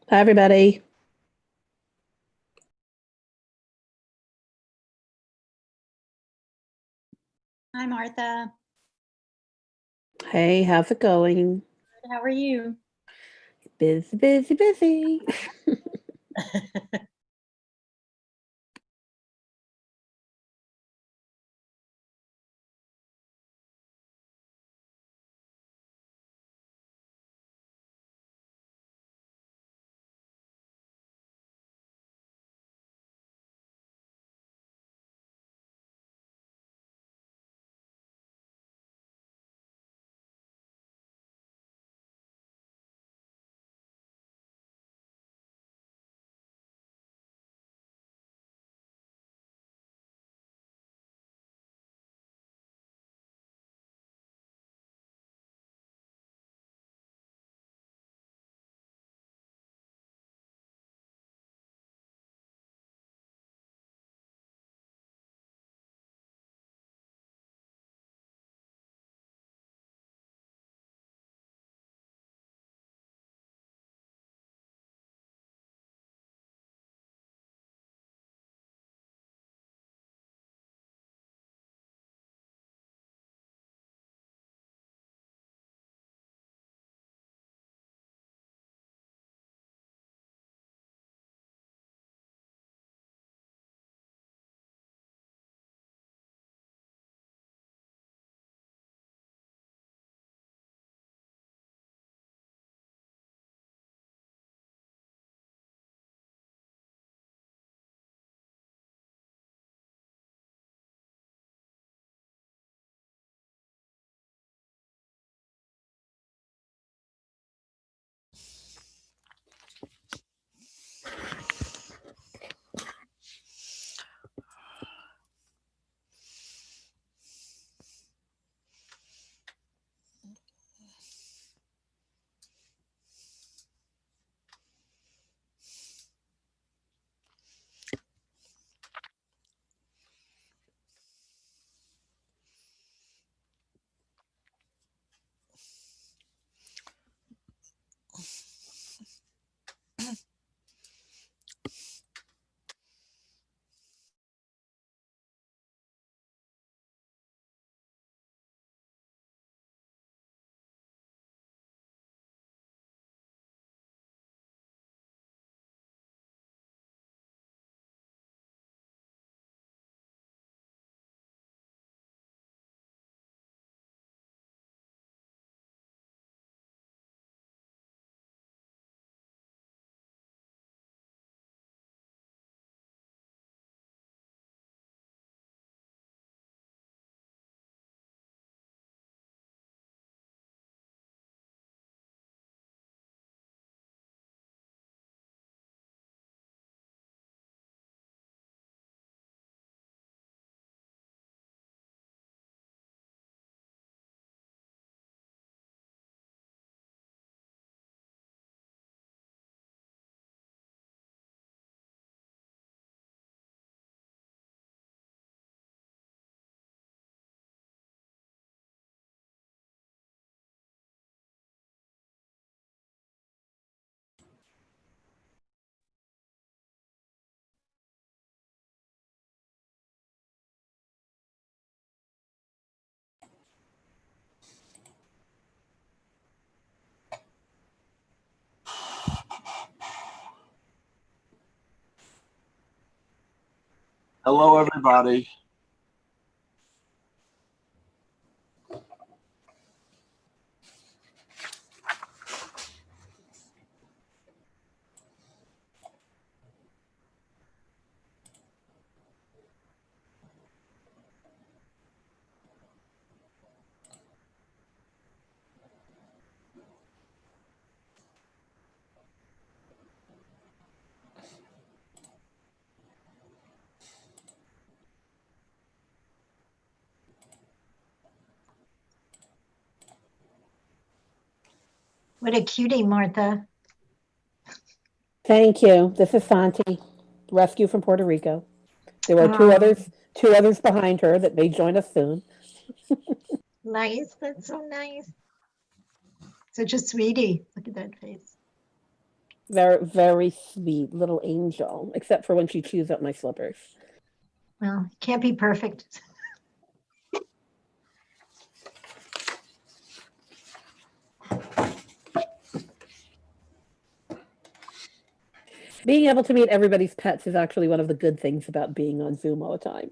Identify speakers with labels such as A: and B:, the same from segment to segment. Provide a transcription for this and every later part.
A: Hi, everybody.
B: Hi, Martha.
A: Hey, how's it going?
B: Good. How are you?
A: Busy, busy, busy.
C: Hello, everybody.
B: What a cutie, Martha.
A: Thank you. This is Santi, rescue from Puerto Rico. There are
B: Oh,
A: two others behind her that may join us soon.
B: nice. That's so nice. Such a sweetie. Look at that face.
A: Very, very sweet little angel, except for when she chews up my slippers.
B: Well, can't be perfect.
A: Being able to meet everybody's pets is actually one of the good things about being on Zoom all the time.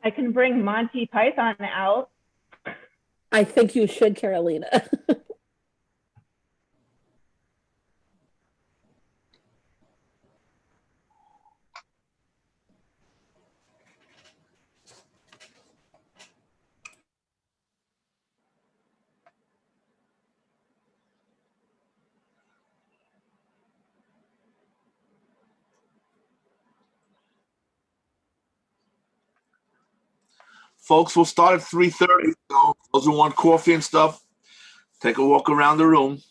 D: I can bring Monty Python out.
A: I think you should, Carolina.
C: Folks, we'll start at 3:30. So those who want coffee and stuff, take a walk around the room.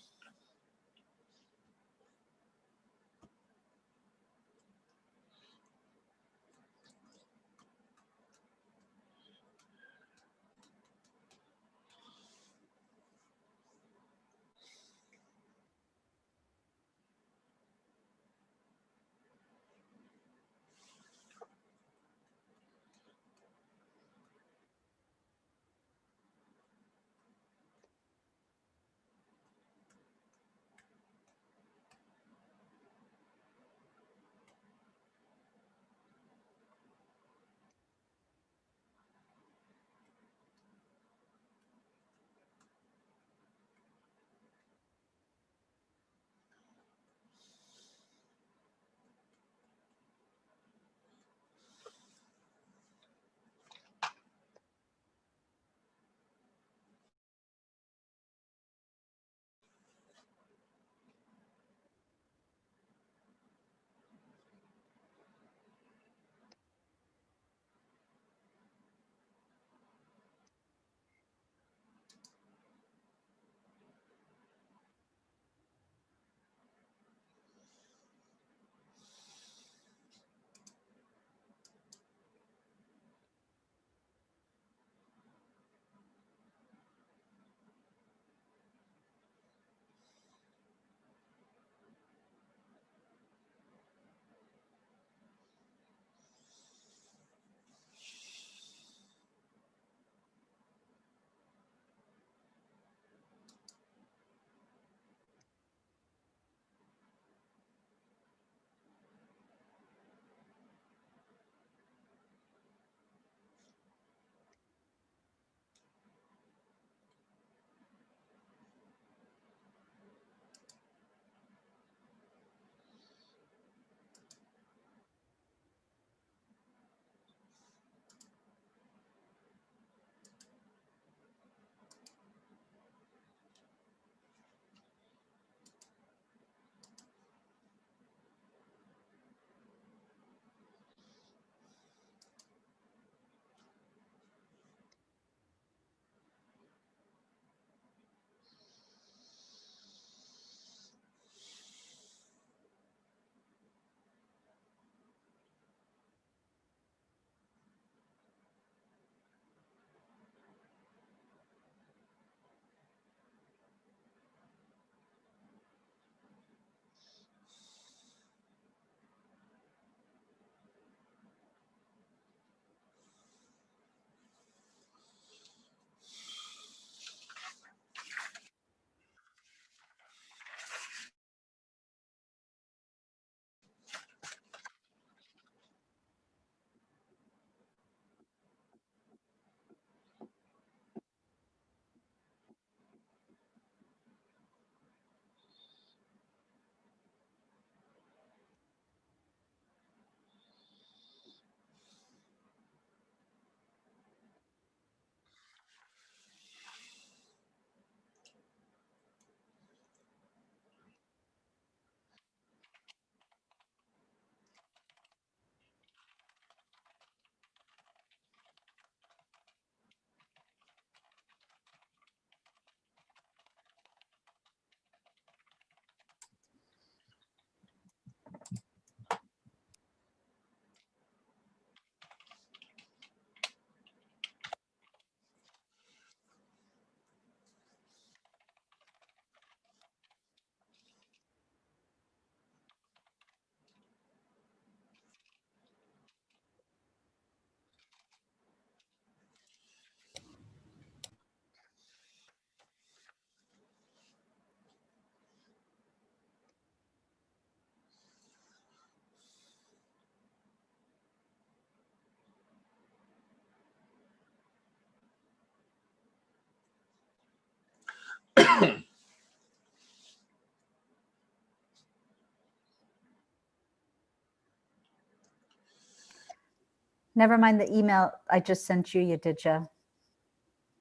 E: Never mind the email I just sent you. You did, Joe.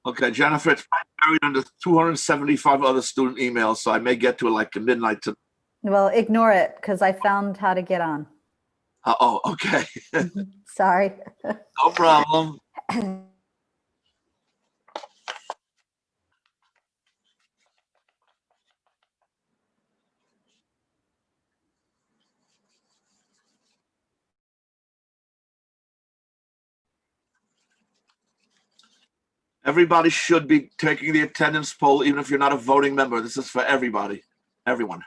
C: Okay, Jennifer, it's buried under 275 other student emails, so I may get to it like at midnight.
E: Well, ignore it because I found how to get on.
C: Oh, okay.
E: Sorry.
C: No problem. Everybody should be taking the attendance poll, even if you're not a voting member. This is for everybody, everyone.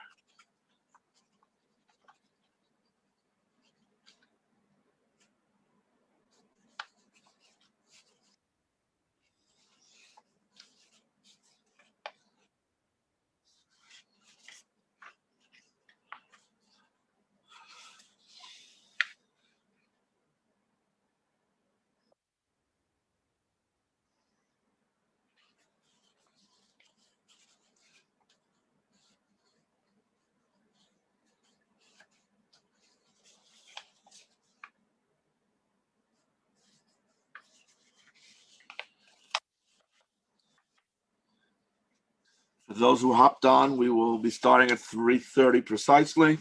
C: For those who hopped on, we will be starting at 3:30 precisely.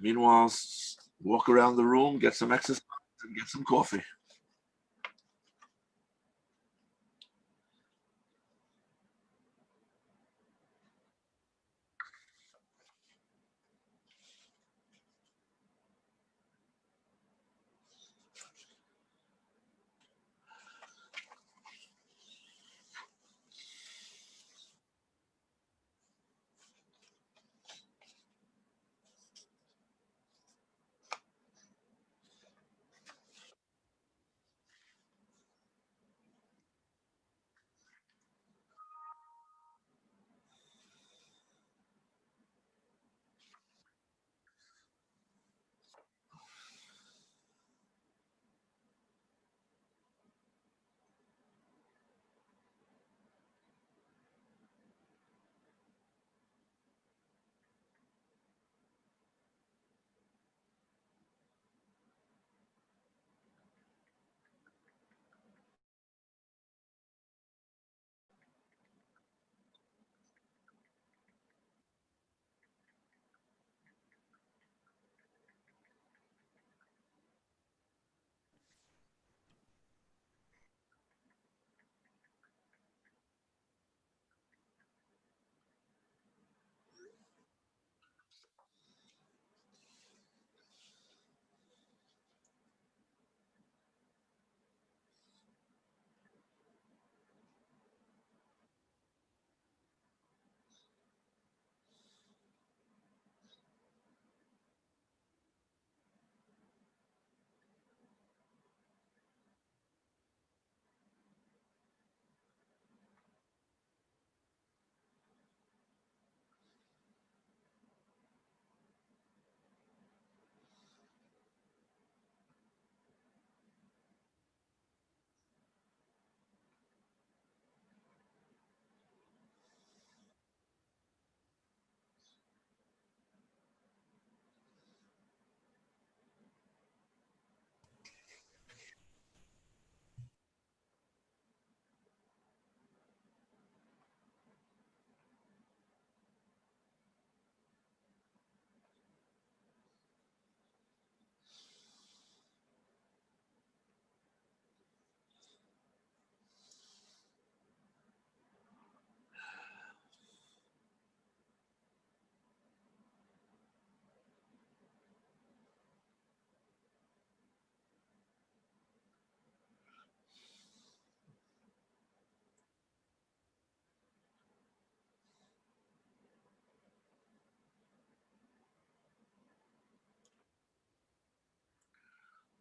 C: Meanwhile, walk around the room, get some exercise, and get some coffee.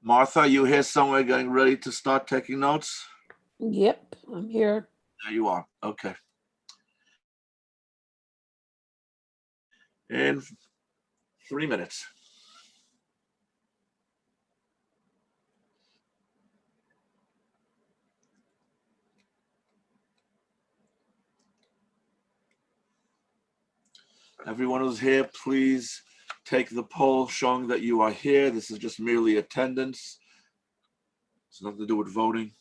C: Martha, you here somewhere getting ready to start taking notes?
A: Yep, I'm here.
C: There you are. Okay. In 3 minutes. Everyone who's here, please take the poll showing that you are here. This is just merely attendance. It's nothing to do with voting.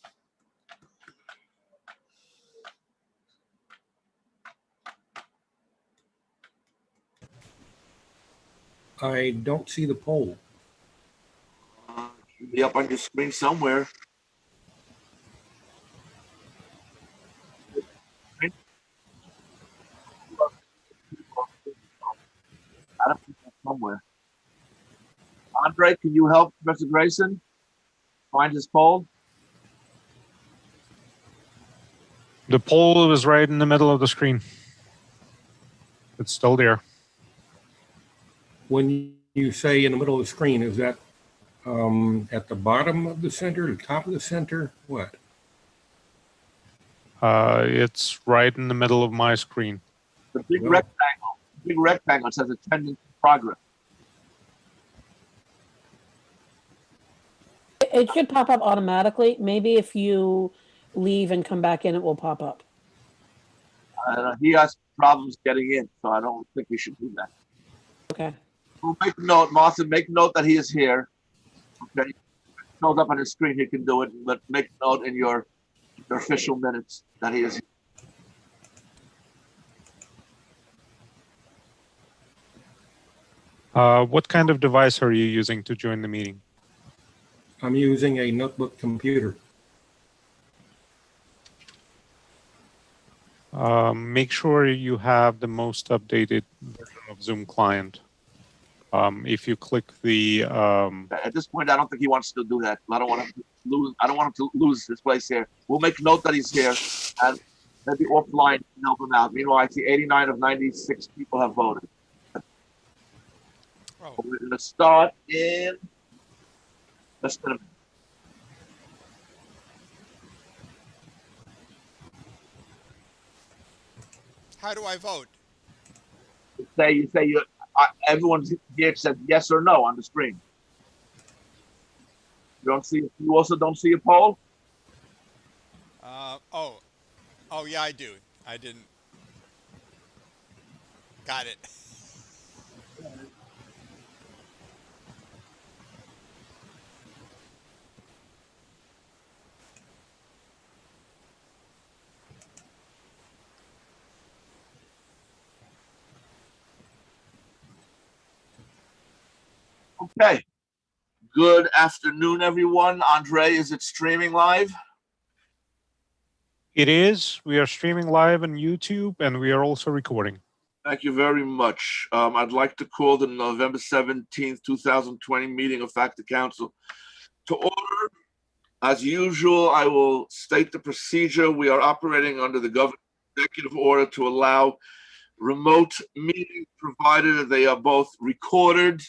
F: I don't see the poll.
C: It should be up on your screen somewhere. I don't think that's somewhere. Andre, can you help Professor Grayson find his poll?
G: The poll is right in the middle of the screen. It's still there.
F: When you say in the middle of the screen, is that at the bottom of the center, the top of the center? What?
G: It's right in the middle of my screen.
C: The big
F: No.
C: rectangle says attendance in progress.
A: It should pop up automatically. Maybe if you leave and come back in, it will pop up.
C: He has problems getting in, so I don't think we should do that.
A: Okay.
C: We'll make a note, Martha, make note that he is here. Okay. Shows up on his screen, he can do it, but make note in your official minutes that he is here.
G: What kind of device are you using to join the meeting?
F: I'm using a notebook computer.
G: Make sure you have the most updated version of Zoom client. If you click the
C: At this point, I don't think he wants to do that. I don't want him to lose. I don't want him to lose his place here. We'll make note that he's here, and maybe offline can help him out. Meanwhile, I see 89 of 96 people have voted.
H: Oh.
C: We're going to start in less than a minute.
H: How do I vote?
C: Everyone here said yes or no on the screen. You also don't see a poll?
H: Oh yeah, I do. I didn't. Got it.
C: Okay. Good afternoon, everyone. Andre, is it streaming live?
G: It is. We are streaming live on YouTube, and we are also recording.
C: Thank you very much. I'd like to call the November 17th, 2020 meeting of Factor Council to order. As usual, I will state the procedure. We are operating under the governor's executive order to allow remote meetings, provided that they are both recorded,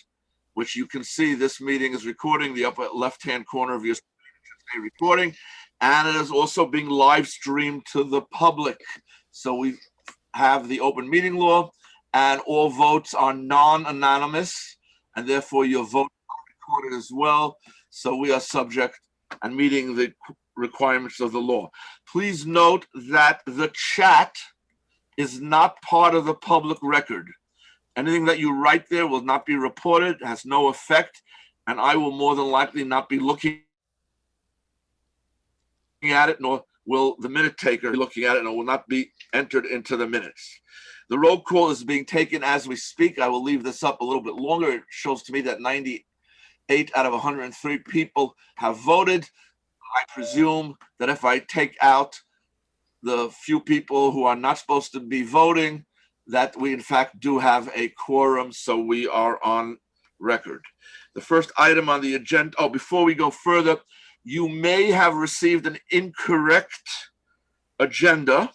C: which you can see this meeting is recording. The upper left-hand corner of your screen is recording, and it is also being live streamed to the public. So we have the open meeting law, and all votes are non-anonymous, and therefore your vote is recorded as well. So we are subject and meeting the requirements of the law. Please note that the chat is not part of the public record. Anything that you write there will not be reported, has no effect, and I will more than likely not be looking at it, nor will the minute taker be looking at it, and it will not be entered into the minutes. The roll call is being taken as we speak. I will leave this up a little bit longer. It shows to me that 98 out of 103 people have voted. I presume that if I take out the few people who are not supposed to be voting, that we in fact do have a quorum, so we are on record. The first item on the agenda, before we go further, you may have received an incorrect agenda.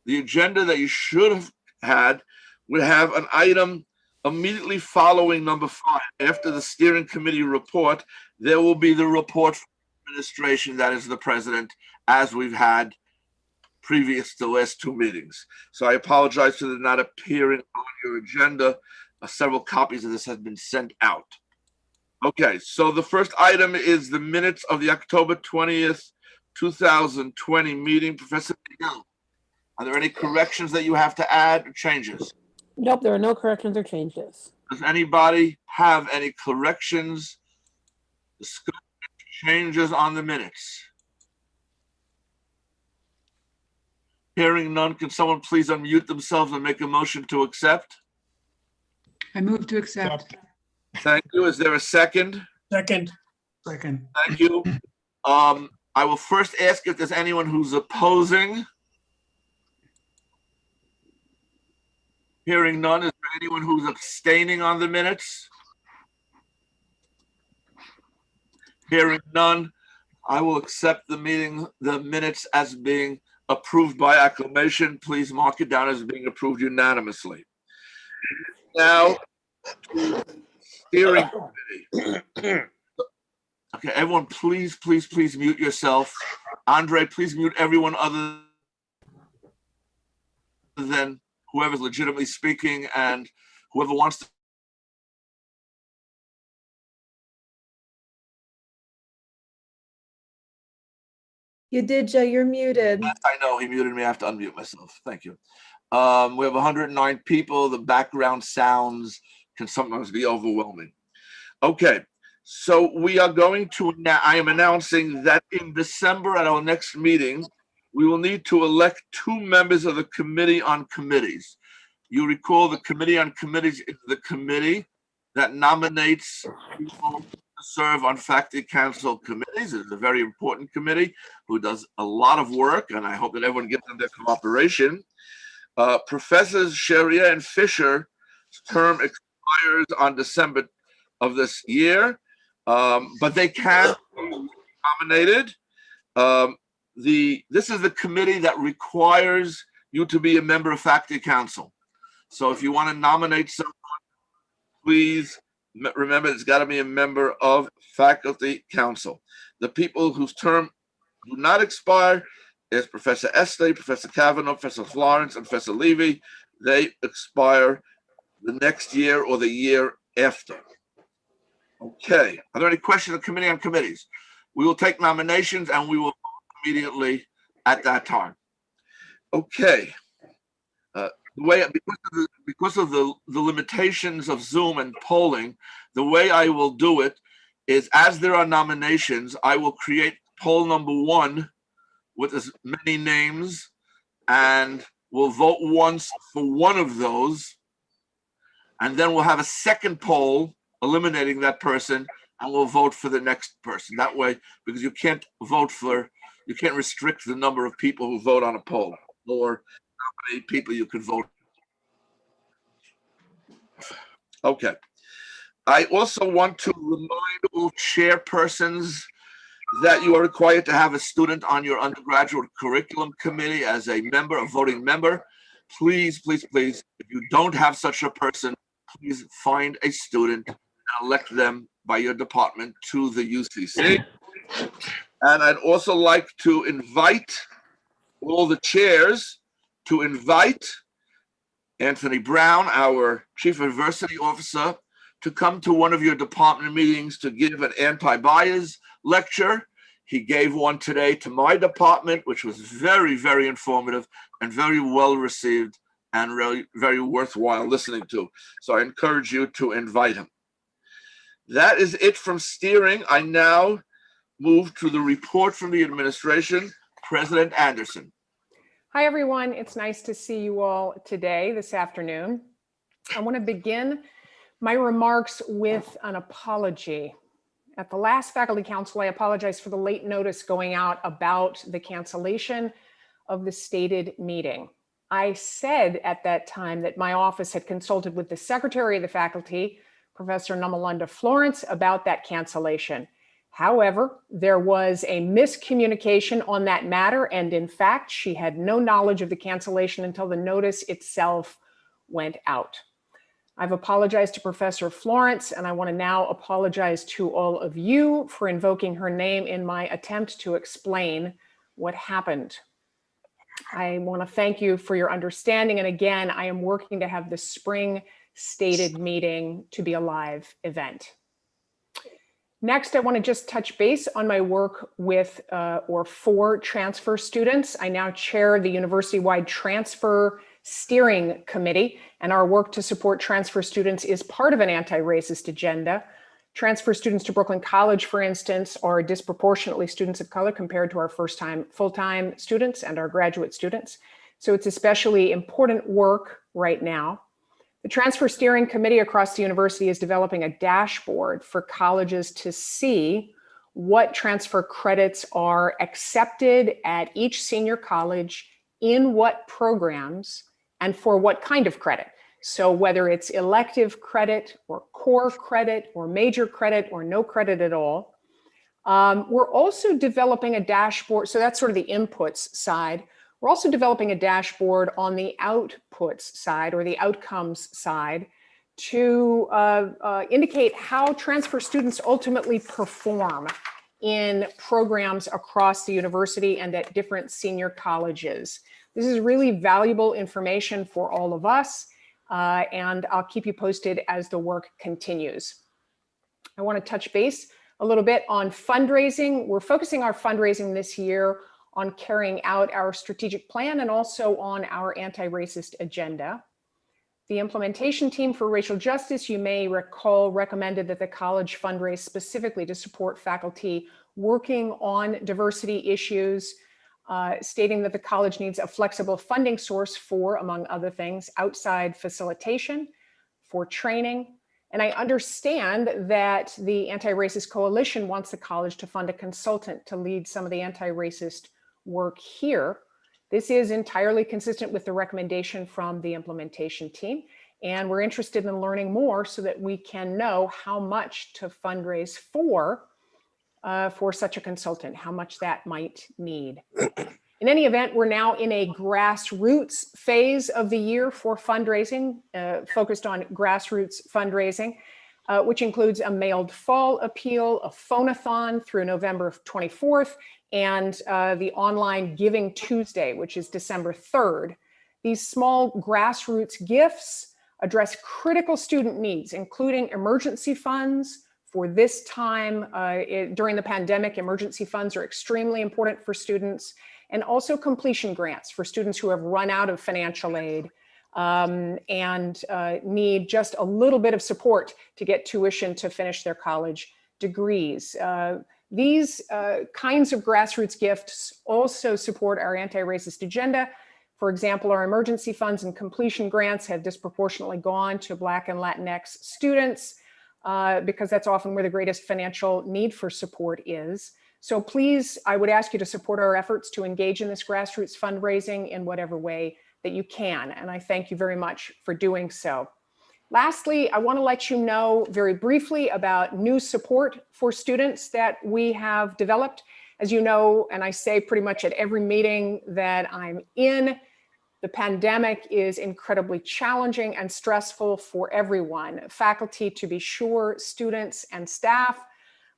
C: The agenda that you should have had would have an item immediately following number 5. After the steering committee report, there will be the report from the administration, that is the president, as we've had previous to the last 2 meetings. So I apologize for the not appearing on your agenda. Several copies of this have been sent out. Okay, so the first item is the minutes of the October 20th, 2020 meeting. Professor Miguel, are there any corrections that you have to add or changes?
A: Nope, there are no corrections or changes.
C: Does anybody have any corrections, changes on the minutes? Hearing none, can someone please unmute themselves and make a motion to accept?
I: I move to accept.
C: Thank you. Is there a second?
J: Second.
C: Thank you. I will first ask if there's anyone who's opposing. Hearing none, is there anyone who's abstaining on the minutes? Hearing none, I will accept the minutes as being approved by acclamation. Please mark it down as being approved unanimously. Now, steering committee. Okay, everyone, please mute yourself. Andre, please mute everyone other than whoever's legitimately speaking, and whoever wants to.
E: You did, Joe. You're muted.
C: I know he muted me. I have to unmute myself. Thank you. We have 109 people. The background sounds can sometimes be overwhelming. Okay, so we are going to now. I am announcing that in December at our next meeting, we will need to elect 2 members of the Committee on Committees. You recall the Committee on Committees is the committee that nominates people to serve on faculty council committees. It's a very important committee who does a lot of work, and I hope that everyone gives them their cooperation. Professors Sharia and Fisher's term expires on December of this year, but they can be nominated. This is the committee that requires you to be a member of faculty council. So if you want to nominate someone, please remember it's got to be a member of faculty council. The people whose term do not expire is Professor Estee, Professor Kavanaugh, Professor Florence, and Professor Levy. They expire the next year or the year after. Okay. Are there any questions of the Committee on Committees? We will take nominations and we will vote immediately at that time. Okay. The way, because of the limitations of Zoom and polling, the way I will do it is, as there are nominations, I will create poll number 1 with as many names, and we'll vote once for one of those, and then we'll have a second poll eliminating that person, and we'll vote for the next person. That way, because you can't restrict the number of people who vote on a poll, or how many people you could vote. Okay. I also want to remind all chairpersons that you are required to have a student on your undergraduate curriculum committee as a member, a voting member. Please, if you don't have such a person, please find a student and elect them by your department to the UCC. And I'd also like to invite all the chairs to invite Anthony Brown, our Chief Adversity Officer, to come to one of your department meetings to give an anti-bias lecture. He gave one today to my department, which was very, very informative and very well received and really very worthwhile listening to. So I encourage you to invite him. That is it from steering. I now move to the report from the administration. President Anderson.
K: Hi, everyone. It's nice to see you all today, this afternoon. I want to begin my remarks with an apology. At the last Faculty Council, I apologize for the late notice going out about the cancellation of the stated meeting. I said at that time that my office had consulted with the Secretary of the Faculty, Professor Namalunda Florence, about that cancellation. However, there was a miscommunication on that matter, and in fact, she had no knowledge of the cancellation until the notice itself went out. I've apologized to Professor Florence, and I want to now apologize to all of you for invoking her name in my attempt to explain what happened. I want to thank you for your understanding, and again, I am working to have the spring stated meeting to be a live event. Next, I want to just touch base on my work with or for transfer students. I now chair the university-wide transfer Steering Committee, and our work to support transfer students is part of an anti-racist agenda. Transfer students to Brooklyn College, for instance, are disproportionately students of color compared to our first-time full-time students and our graduate students. So it's especially important work right now. The Transfer Steering Committee across the university is developing a dashboard for colleges to see what transfer credits are accepted at each senior college, in what programs, and for what kind of credit. So whether it's elective credit or core credit or major credit or no credit at all. We're also developing a dashboard. So that's sort of the inputs side. We're also developing a dashboard on the outputs side or the outcomes side to indicate how transfer students ultimately perform in programs across the university and at different senior colleges. This is really valuable information for all of us. And I'll keep you posted as the work continues. I want to touch base a little bit on fundraising. We're focusing our fundraising this year on carrying out our strategic plan and also on our anti-racist agenda. The implementation team for racial justice, you may recall, recommended that the college fundraise specifically to support faculty working on diversity issues, stating that the college needs a flexible funding source for, among other things, outside facilitation, for training. And I understand that the Anti-Racist Coalition wants the college to fund a consultant to lead some of the anti-racist work here. This is entirely consistent with the recommendation from the implementation team. And we're interested in learning more so that we can know how much to fundraise for such a consultant, how much that might need. In any event, we're now in a grassroots phase of the year for fundraising, focused on grassroots fundraising, which includes a mailed fall appeal, a phone-a-thon through November 24th, and the online Giving Tuesday, which is December 3rd. These small grassroots gifts address critical student needs, including emergency funds. For this time during the pandemic, emergency funds are extremely important for students, and also completion grants for students who have run out of financial aid and need just a little bit of support to get tuition to finish their college degrees. These kinds of grassroots gifts also support our anti-racist agenda. For example, our emergency funds and completion grants have disproportionately gone to Black and Latinx students because that's often where the greatest financial need for support is. So please, I would ask you to support our efforts to engage in this grassroots fundraising in whatever way that you can. And I thank you very much for doing so. Lastly, I want to let you know very briefly about new support for students that we have developed. As you know, and I say pretty much at every meeting that I'm in, the pandemic is incredibly challenging and stressful for everyone, faculty to be sure, students and staff.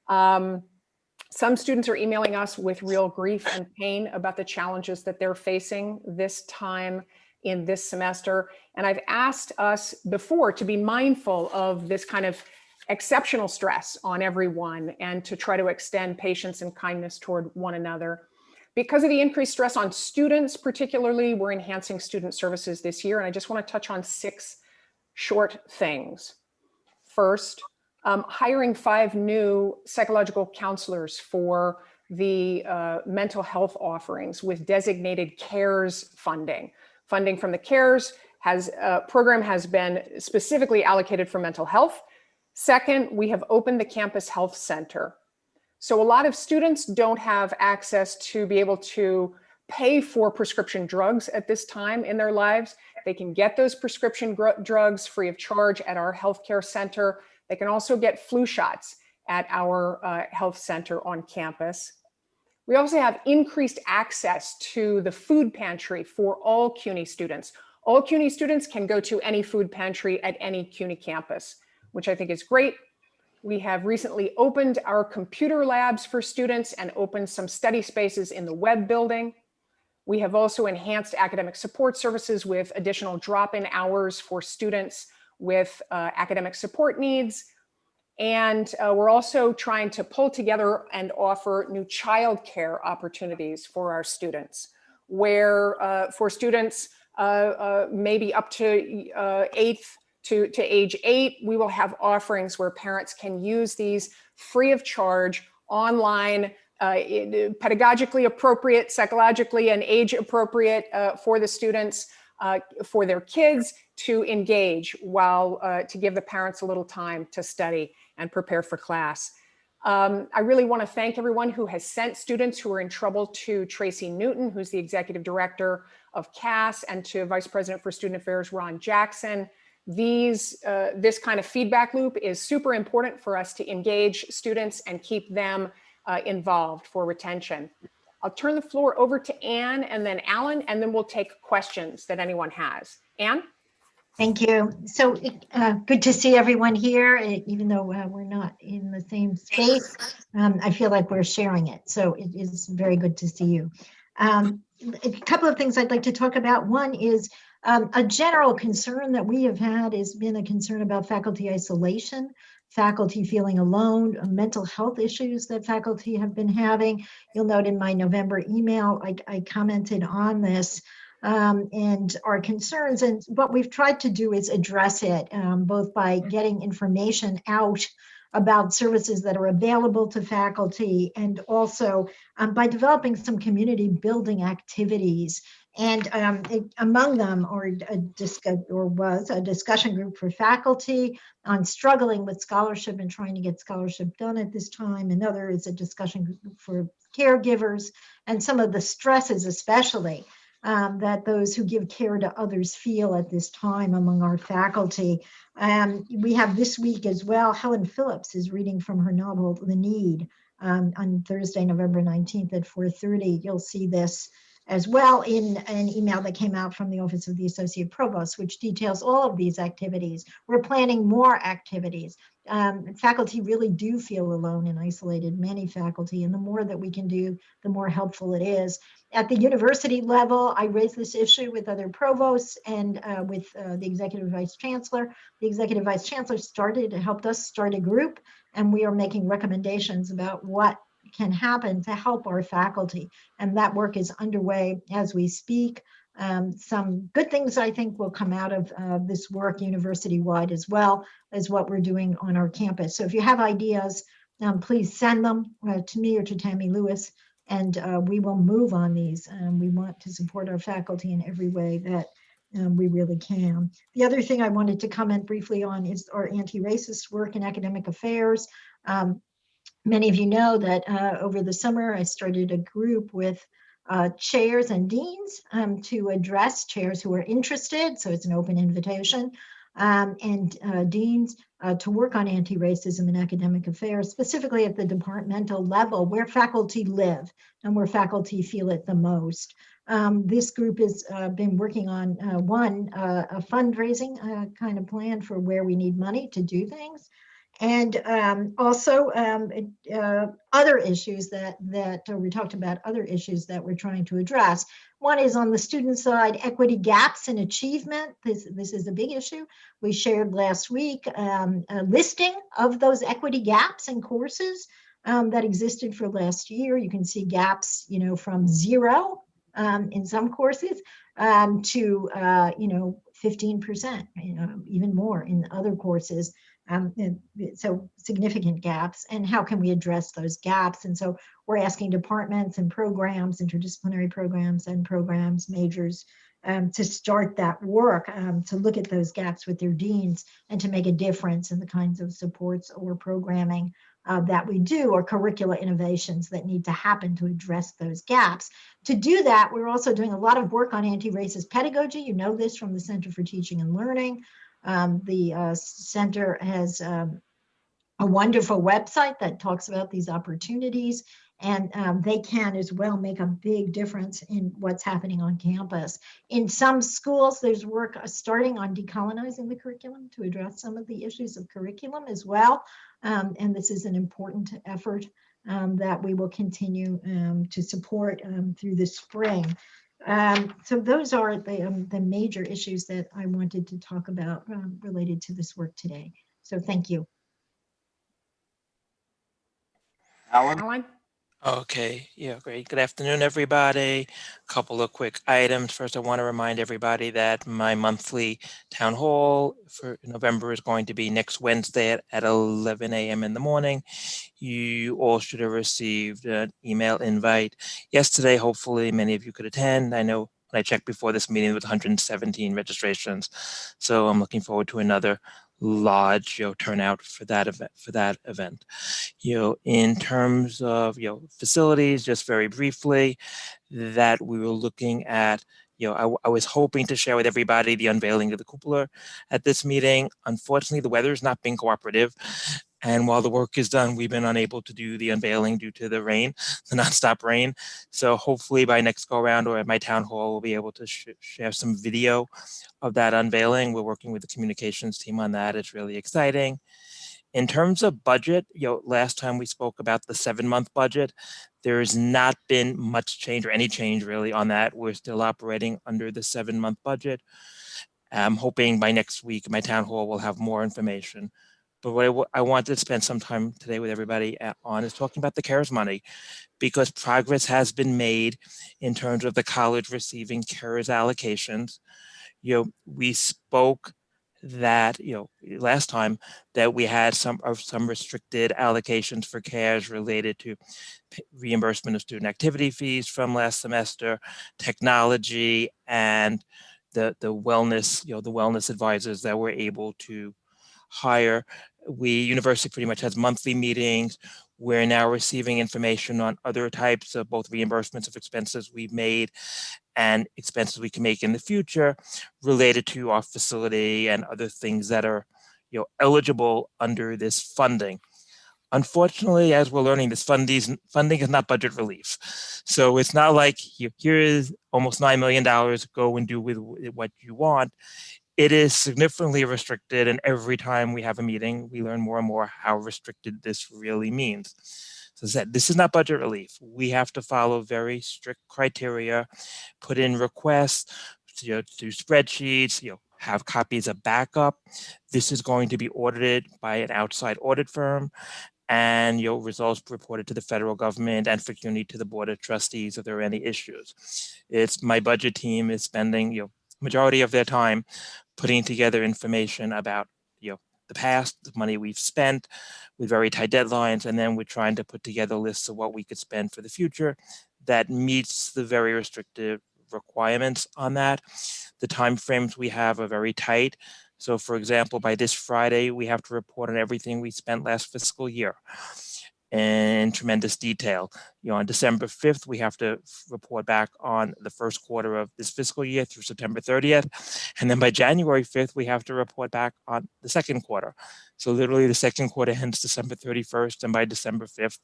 K: Some students are emailing us with real grief and pain about the challenges that they're facing this time in this semester. And I've asked us before to be mindful of this kind of exceptional stress on everyone and to try to extend patience and kindness toward one another. Because of the increased stress on students, particularly, we're enhancing student services this year. And I just want to touch on 6 short things. First, hiring 5 new psychological counselors for the mental health offerings with designated CARES funding. Funding from the CARES program has been specifically allocated for mental health. Second, we have opened the campus health center. So a lot of students don't have access to be able to pay for prescription drugs at this time in their lives. They can get those prescription drugs free of charge at our healthcare center. They can also get flu shots at our health center on campus. We also have increased access to the food pantry for all CUNY students. All CUNY students can go to any food pantry at any CUNY campus, which I think is great. We have recently opened our computer labs for students and opened some study spaces in the web building. We have also enhanced academic support services with additional drop-in hours for students with academic support needs. And we're also trying to pull together and offer new childcare opportunities for our students, where for students maybe up to eighth to age 8, we will have offerings where parents can use these free of charge online, pedagogically appropriate, psychologically and age appropriate for the students, for their kids to engage while to give the parents a little time to study and prepare for class. I really want to thank everyone who has sent students who are in trouble to Tracy Newton, who's the executive director of CAS, and to Vice President for Student Affairs, Ron Jackson. This kind of feedback loop is super important for us to engage students and keep them involved for retention. I'll turn the floor over to Anne and then Alan, and then we'll take questions that anyone has. Anne?
B: Thank you. So good to see everyone here, even though we're not in the same space. I feel like we're sharing it. So it is very good to see you. A couple of things I'd like to talk about. One is a general concern that we have had has been a concern about faculty isolation, faculty feeling alone, mental health issues that faculty have been having. You'll note in my November email, I commented on this and our concerns. And what we've tried to do is address it, both by getting information out about services that are available to faculty, and also by developing some community building activities. And among them was a discussion group for faculty on struggling with scholarship and trying to get scholarship done at this time. Another is a discussion group for caregivers and some of the stresses, especially that those who give care to others feel at this time among our faculty. We have this week as well, Helen Phillips is reading from her novel, The Need, on Thursday, November 19th at 4:30. You'll see this as well in an email that came out from the Office of the Associate Provost, which details all of these activities. We're planning more activities. Faculty really do feel alone and isolated, many faculty, and the more that we can do, the more helpful it is. At the university level, I raised this issue with other provosts and with the Executive Vice Chancellor. The Executive Vice Chancellor helped us start a group, and we are making recommendations about what can happen to help our faculty. And that work is underway as we speak. Some good things I think will come out of this work university-wide, as well as what we're doing on our campus. So if you have ideas, please send them to me or to Tammy Lewis, and we will move on these. We want to support our faculty in every way that we really can. The other thing I wanted to comment briefly on is our anti-racist work in academic affairs. Many of you know that over the summer, I started a group with chairs and deans to address chairs who are interested. So it's an open invitation, and deans to work on anti-racism in academic affairs, specifically at the departmental level where faculty live and where faculty feel it the most. This group has been working on a fundraising kind of plan for where we need money to do things. And also other issues that we talked about, other issues that we're trying to address. One is on the student side, equity gaps in achievement. This is a big issue. We shared last week a listing of those equity gaps in courses that existed for last year. You can see gaps, from 0 in some courses to 15%, even more in other courses. So significant gaps, and how can we address those gaps? And so we're asking departments and programs, interdisciplinary programs and programs, majors, to start that work, to look at those gaps with their deans and to make a difference in the kinds of supports or programming that we do, or curricula innovations that need to happen to address those gaps. To do that, we're also doing a lot of work on anti-racist pedagogy. You know this from the Center for Teaching and Learning. The center has a wonderful website that talks about these opportunities, and they can as well make a big difference in what's happening on campus. In some schools, there's work starting on decolonizing the curriculum to address some of the issues of curriculum as well. And this is an important effort that we will continue to support through the spring. So those are the major issues that I wanted to talk about related to this work today. So thank you.
C: Alan?
K: Alan?
J: Okay, yeah, great. Good afternoon, everybody. Couple of quick items. First, I want to remind everybody that my monthly town hall for November is going to be next Wednesday at 11 a.m. in the morning. You all should have received an email invite yesterday. Hopefully, many of you could attend. I know when I checked before this meeting, there was 117 registrations. So I'm looking forward to another large turnout for that event. In terms of, facilities, just very briefly, that we were looking at, I was hoping to share with everybody the unveiling of the cupola at this meeting. Unfortunately, the weather has not been cooperative. And while the work is done, we've been unable to do the unveiling due to the rain, the nonstop rain. So hopefully by next go around or at my town hall, we'll be able to share some video of that unveiling. We're working with the communications team on that. It's really exciting. In terms of budget, last time we spoke about the 7-month budget, there has not been much change or any change really on that. We're still operating under the 7-month budget. I'm hoping by next week, my town hall will have more information. But what I wanted to spend some time today with everybody on is talking about the CARES money, because progress has been made in terms of the college receiving CARES allocations. We spoke that, last time that we had some restricted allocations for CARES related to reimbursement of student activity fees from last semester, technology, and the wellness, the wellness advisors that we're able to hire. University pretty much has monthly meetings. We're now receiving information on other types of both reimbursements of expenses we've made and expenses we can make in the future related to our facility and other things that are eligible under this funding. Unfortunately, as we're learning, this funding is not budget relief. So it's not like here is almost $9 million, go and do with what you want. It is significantly restricted, and every time we have a meeting, we learn more and more how restricted this really means. So as I said, this is not budget relief. We have to follow very strict criteria, put in requests, do spreadsheets, have copies of backup. This is going to be audited by an outside audit firm, and results reported to the federal government and frequently to the board of trustees if there are any issues. It's my budget team is spending majority of their time putting together information about the past, the money we've spent with very tight deadlines, and then we're trying to put together lists of what we could spend for the future that meets the very restrictive requirements on that. The timeframes we have are very tight. So for example, by this Friday, we have to report on everything we spent last fiscal year in tremendous detail. On December 5th, we have to report back on the first quarter of this fiscal year through September 30th. And then by January 5th, we have to report back on the second quarter. So literally the second quarter ends December 31st. And by December 5th,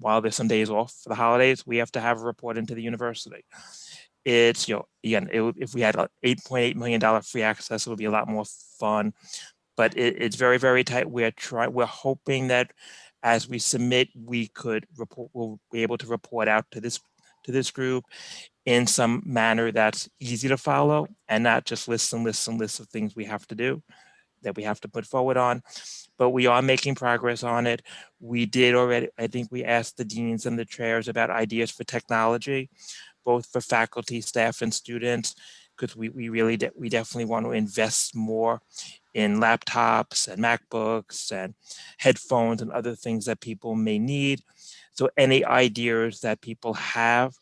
J: while there's some days off for the holidays, we have to have a report into the university. It's, again, if we had $8.8 million free access, it would be a lot more fun. But it's very, very tight. We're hoping that as we submit, we'll be able to report out to this group in some manner that's easy to follow and not just lists and lists and lists of things we have to do that we have to put forward on. But we are making progress on it. We did already, I think we asked the deans and the chairs about ideas for technology, both for faculty, staff, and students, because we definitely want to invest more in laptops and MacBooks and headphones and other things that people may need. So any ideas that people have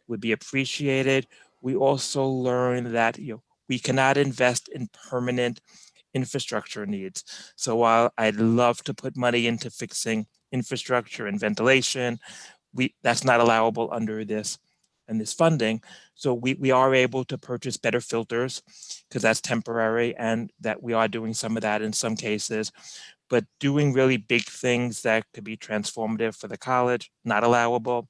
J: would be appreciated. We also learned that we cannot invest in permanent infrastructure needs. So while I'd love to put money into fixing infrastructure and ventilation, that's not allowable under this funding. So we are able to purchase better filters because that's temporary, and that we are doing some of that in some cases. But doing really big things that could be transformative for the college, not allowable.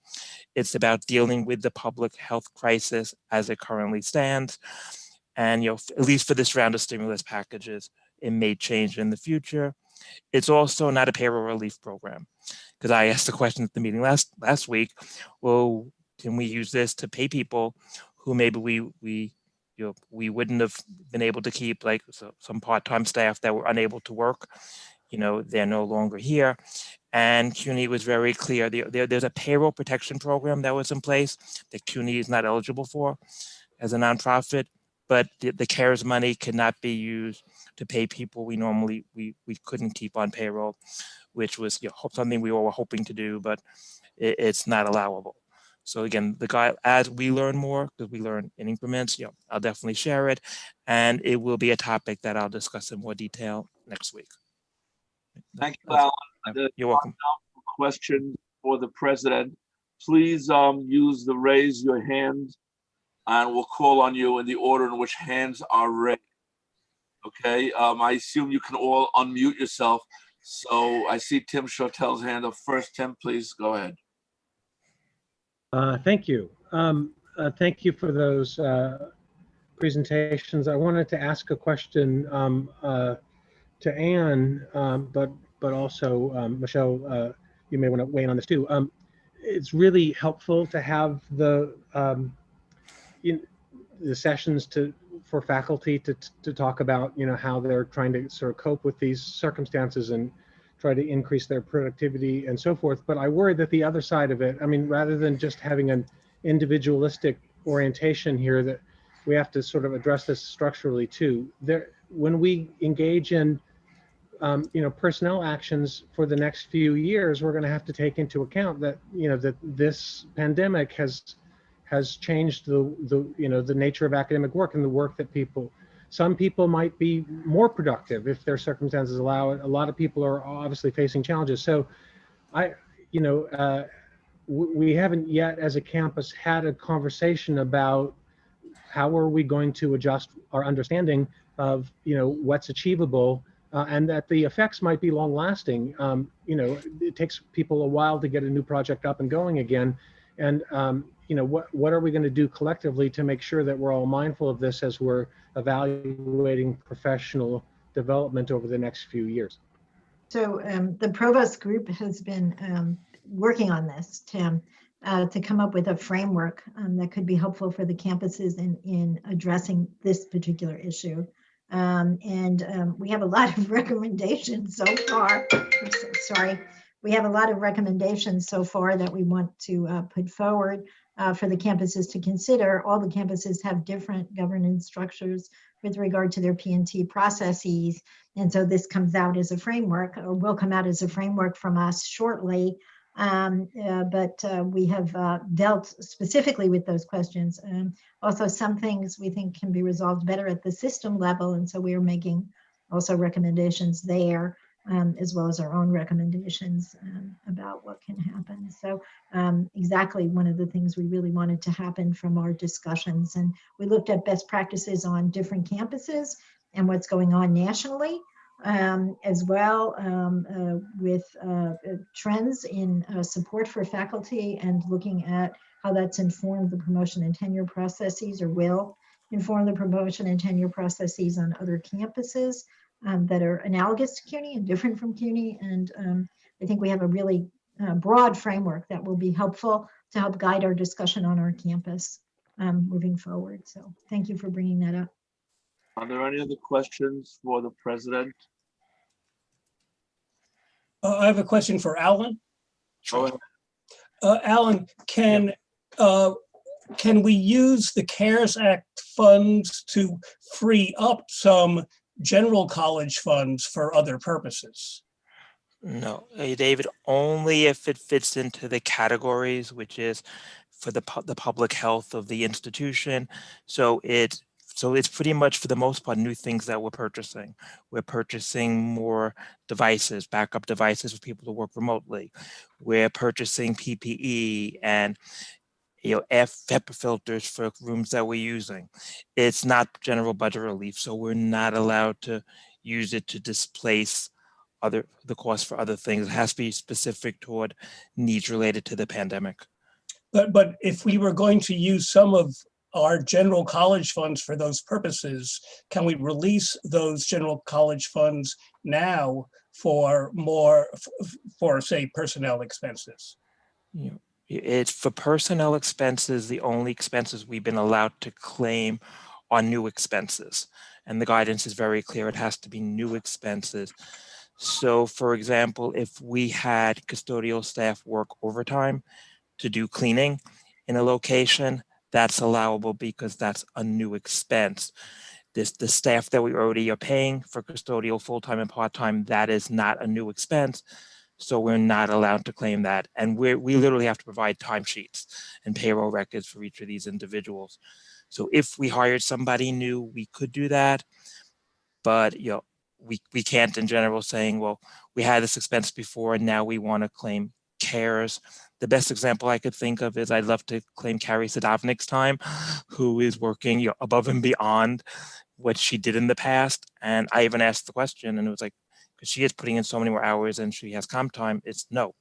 J: It's about dealing with the public health crisis as it currently stands. And at least for this round of stimulus packages, it may change in the future. It's also not a payroll relief program, because I asked the question at the meeting last week. Well, can we use this to pay people who maybe we wouldn't have been able to keep, like some part-time staff that were unable to work, they're no longer here. And CUNY was very clear. There's a payroll protection program that was in place that CUNY is not eligible for as a nonprofit, but the CARES money could not be used to pay people we normally we couldn't keep on payroll, which was something we all were hoping to do, but it's not allowable. So again, as we learn more, because we learn in increments, I'll definitely share it, and it will be a topic that I'll discuss in more detail next week.
C: Thank you, Alan.
J: You're welcome.
C: Question for the president. Please use the raise your hand, and we'll call on you in the order in which hands are raised. Okay. I assume you can all unmute yourself. So I see Tim Shortell's hand up first. Tim, please go ahead.
L: Thank you. Thank you for those presentations. I wanted to ask a question to Anne, but also Michelle, you may want to weigh in on this too. It's really helpful to have the sessions for faculty to talk about how they're trying to sort of cope with these circumstances and try to increase their productivity and so forth. But I worry that the other side of it, rather than just having an individualistic orientation here, that we have to sort of address this structurally too. When we engage in personnel actions for the next few years, we're going to have to take into account that that this pandemic has changed the nature of academic work and the work that some people might be more productive if their circumstances allow it. A lot of people are obviously facing challenges. So we haven't yet as a campus had a conversation about how are we going to adjust our understanding of what's achievable, and that the effects might be long lasting. It takes people a while to get a new project up and going again. And what are we going to do collectively to make sure that we're all mindful of this as we're evaluating professional development over the next few years?
B: So the Provost Group has been working on this, Tim, to come up with a framework that could be helpful for the campuses in addressing this particular issue. We have a lot of recommendations so far. We have a lot of recommendations so far that we want to put forward for the campuses to consider. All the campuses have different governance structures with regard to their P&T processes. And so this comes out as a framework, or will come out as a framework from us shortly. But we have dealt specifically with those questions. Also, some things we think can be resolved better at the system level. And so we are making also recommendations there, as well as our own recommendations about what can happen. So exactly one of the things we really wanted to happen from our discussions. And we looked at best practices on different campuses and what's going on nationally, as well with trends in support for faculty, and looking at how that's informed the promotion and tenure processes, or will inform the promotion and tenure processes on other campuses that are analogous to CUNY and different from CUNY. And I think we have a really broad framework that will be helpful to help guide our discussion on our campus moving forward. So thank you for bringing that up.
C: Are there any other questions for the president?
M: I have a question for Alan.
C: Sure.
M: Alan, can we use the CARES Act funds to free up some general college funds for other purposes?
J: No, David, only if it fits into the categories, which is for the public health of the institution. So it's pretty much, for the most part, new things that we're purchasing. We're purchasing more devices, backup devices for people to work remotely. We're purchasing PPE and HEPA filters for rooms that we're using. It's not general budget relief, so we're not allowed to use it to displace the cost for other things. It has to be specific toward needs related to the pandemic.
M: But if we were going to use some of our general college funds for those purposes, can we release those general college funds now for say, personnel expenses?
J: It's for personnel expenses. The only expenses we've been allowed to claim are new expenses. And the guidance is very clear. It has to be new expenses. So for example, if we had custodial staff work overtime to do cleaning in a location, that's allowable because that's a new expense. The staff that we already are paying for custodial full-time and part-time, that is not a new expense. So we're not allowed to claim that. And we literally have to provide timesheets and payroll records for each of these individuals. So if we hired somebody new, we could do that. But we can't in general saying, well, we had this expense before and now we want to claim cares. The best example I could think of is I'd love to claim Carrie Sadovnik's time, who is working above and beyond what she did in the past. And I even asked the question and it was like, because she is putting in so many more hours and she has comp time, it's no,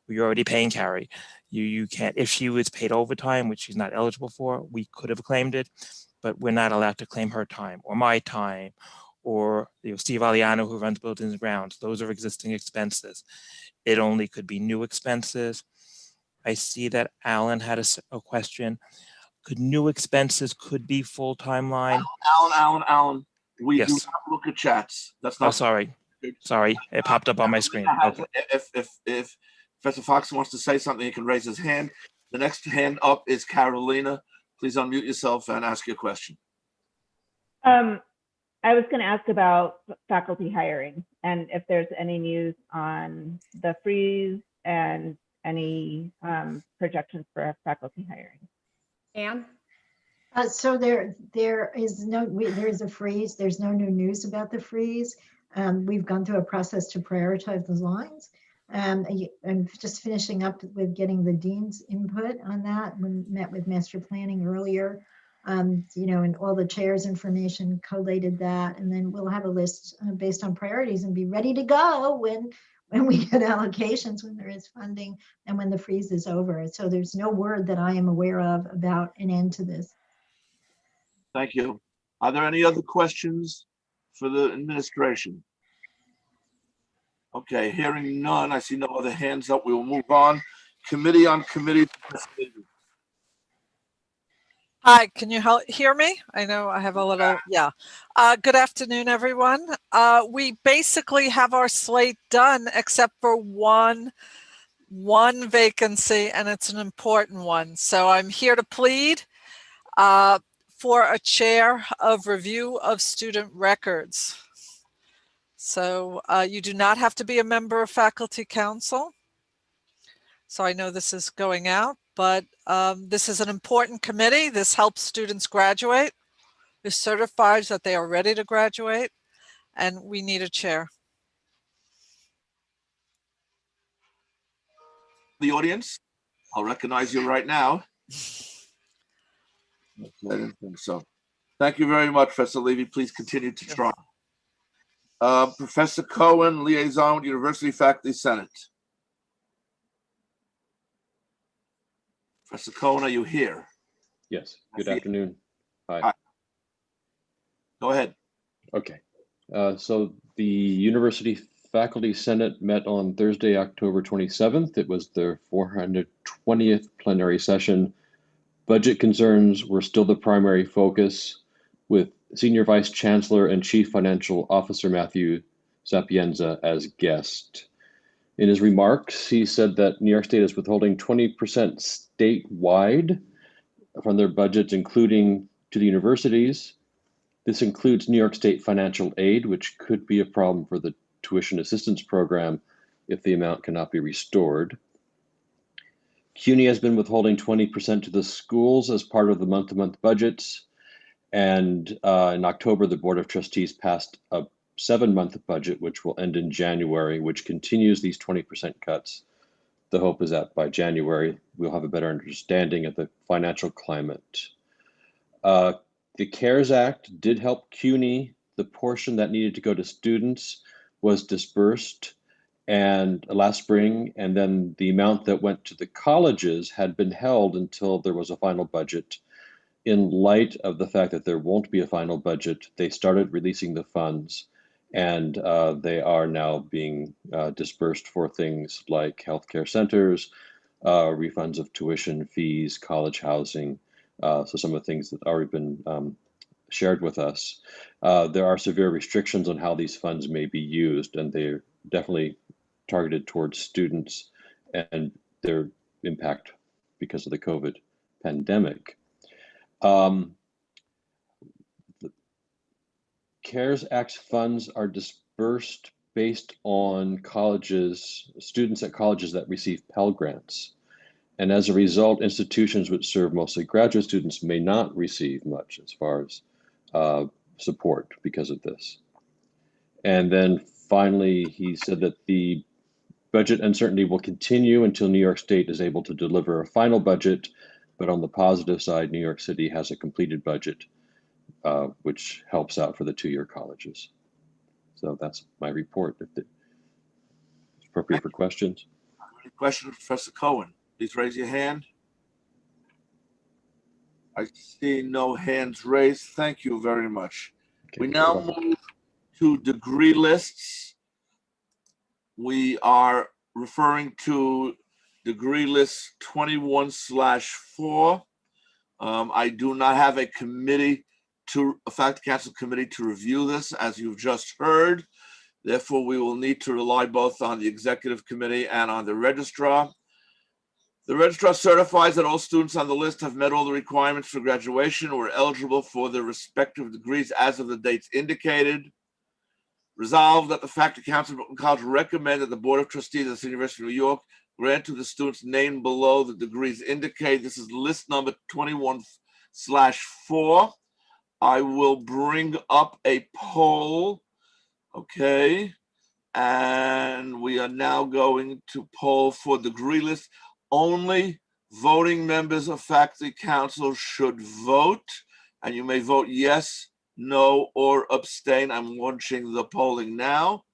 J: we're already paying Carrie. You can't, if she was paid overtime, which she's not eligible for, we could have claimed it, but we're not allowed to claim her time or my time or Steve Aliano, who runs buildings and grounds. Those are existing expenses. It only could be new expenses. I see that Alan had a question. Could new expenses could be full-time line?
C: Alan, we do
J: Yes.
C: not look at chats. That's
J: Oh,
C: not.
J: sorry. Sorry, it popped up on my screen. Okay.
C: If Professor Fox wants to say something, he can raise his hand. The next hand up is Carolina. Please unmute yourself and ask your question.
D: I was going to ask about faculty hiring and if there's any news on the freeze and any projections for faculty hiring.
K: Anne?
B: So there is a freeze. There's no new news about the freeze. We've gone through a process to prioritize those lines. I'm just finishing up with getting the dean's input on that. We met with master planning earlier, and all the chairs information collated that, and then we'll have a list based on priorities and be ready to go when we get allocations, when there is funding, and when the freeze is over. So there's no word that I am aware of about an end to this.
C: Thank you. Are there any other questions for the administration? Okay, hearing none, I see no other hands up. We will move on. Committee on committee.
N: Hi, can you hear me? I know I have a little, yeah. Good afternoon, everyone. We basically have our slate done except for one vacancy, and it's an important one. So I'm here to plead for a chair of review of student records. So you do not have to be a member of faculty council. So I know this is going out, but this is an important committee. This helps students graduate. This certifies that they are ready to graduate, and we need a chair.
C: The audience, I'll recognize you right now. I didn't think so. Thank you very much, Professor Levy. Please continue to try. Professor Cohen, liaison with University Faculty Senate. Professor Cohen, are you here?
O: Yes. Good afternoon. Hi.
C: Hi. Go ahead.
O: Okay. So the University Faculty Senate met on Thursday, October 27th. It was their 420th plenary session. Budget concerns were still the primary focus, with Senior Vice Chancellor and Chief Financial Officer Matthew Sapienza as guest. In his remarks, he said that New York State is withholding 20% statewide from their budgets, including to the universities. This includes New York State financial aid, which could be a problem for the tuition assistance program if the amount cannot be restored. CUNY has been withholding 20% to the schools as part of the month-to-month budgets. And in October, the Board of Trustees passed a 7-month budget, which will end in January, which continues these 20% cuts. The hope is that by January, we'll have a better understanding of the financial climate. The CARES Act did help CUNY. The portion that needed to go to students was dispersed and last spring, and then the amount that went to the colleges had been held until there was a final budget. In light of the fact that there won't be a final budget, they started releasing the funds, and they are now being dispersed for things like healthcare centers, refunds of tuition fees, college housing, so some of the things that already been shared with us. There are severe restrictions on how these funds may be used, and they're definitely targeted towards students and their impact because of the COVID pandemic. The CARES Act funds are dispersed based on colleges, students at colleges that receive Pell Grants. And as a result, institutions which serve mostly graduate students may not receive much as far as support because of this. And then finally, he said that the budget uncertainty will continue until New York State is able to deliver a final budget. But on the positive side, New York City has a completed budget, which helps out for the two-year colleges. So that's my report. If it's appropriate for questions.
C: Any questions, Professor Cohen? Please raise your hand. I see no hands raised. Thank you very much.
O: Okay,
C: We now move to degree lists. We are referring to degree list 21/4. I do not have a committee a faculty council committee to review this, as you've just heard. Therefore, we will need to rely both on the executive committee and on the registrar. The registrar certifies that all students on the list have met all the requirements for graduation or are eligible for their respective degrees as of the dates indicated. Resolved that the faculty council of Brooklyn College recommend that the Board of Trustees of the University of New York grant to the students named below the degrees indicated. This is list number 21/4. I will bring up a poll. Okay. And we are now going to poll for degree list. Only voting members of faculty council should vote, and you may vote yes, no, or abstain. I'm launching the polling now.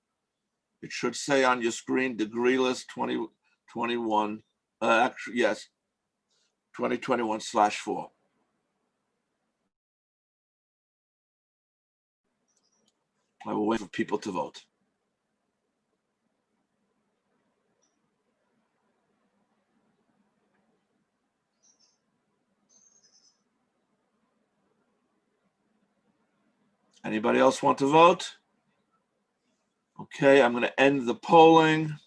C: It should say on your screen degree list 2021, actually, yes, 2021/4. I will wait for people to vote. Anybody else want to vote? Okay, I'm going to end the polling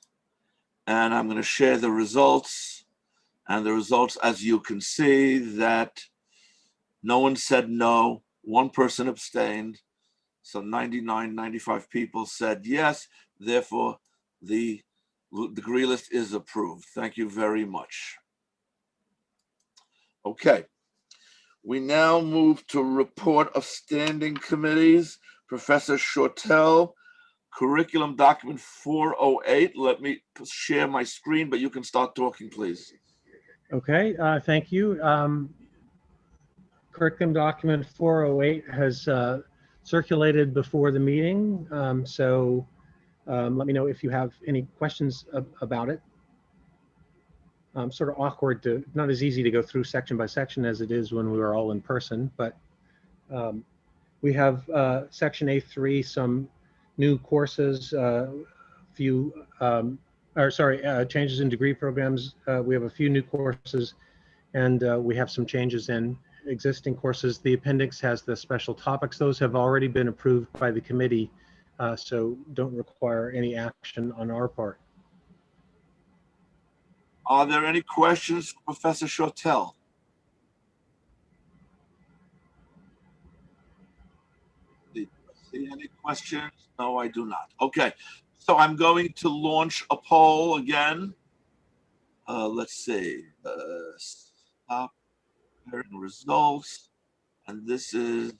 C: and I'm going to share the results. And the results, as you can see, that no one said no, one person abstained. So 95 people said yes. Therefore, the degree list is approved. Thank you very much. Okay. We now move to report of standing committees. Professor Shortell, curriculum document 408. Let me share my screen, but you can start talking, please.
L: Okay, thank you. Curriculum document 408 has circulated before the meeting. Let me know if you have any questions about it. Sort of awkward not as easy to go through section by section as it is when we were all in person, but we have section A3, some new courses, changes in degree programs. We have a few new courses, and we have some changes in existing courses. The appendix has the special topics. Those have already been approved by the committee, so don't require any action on our part.
C: Are there any questions for Professor Shortell? Do you see any questions? No, I do not. Okay, so I'm going to launch a poll again. Let's see. Stop hearing results. And this is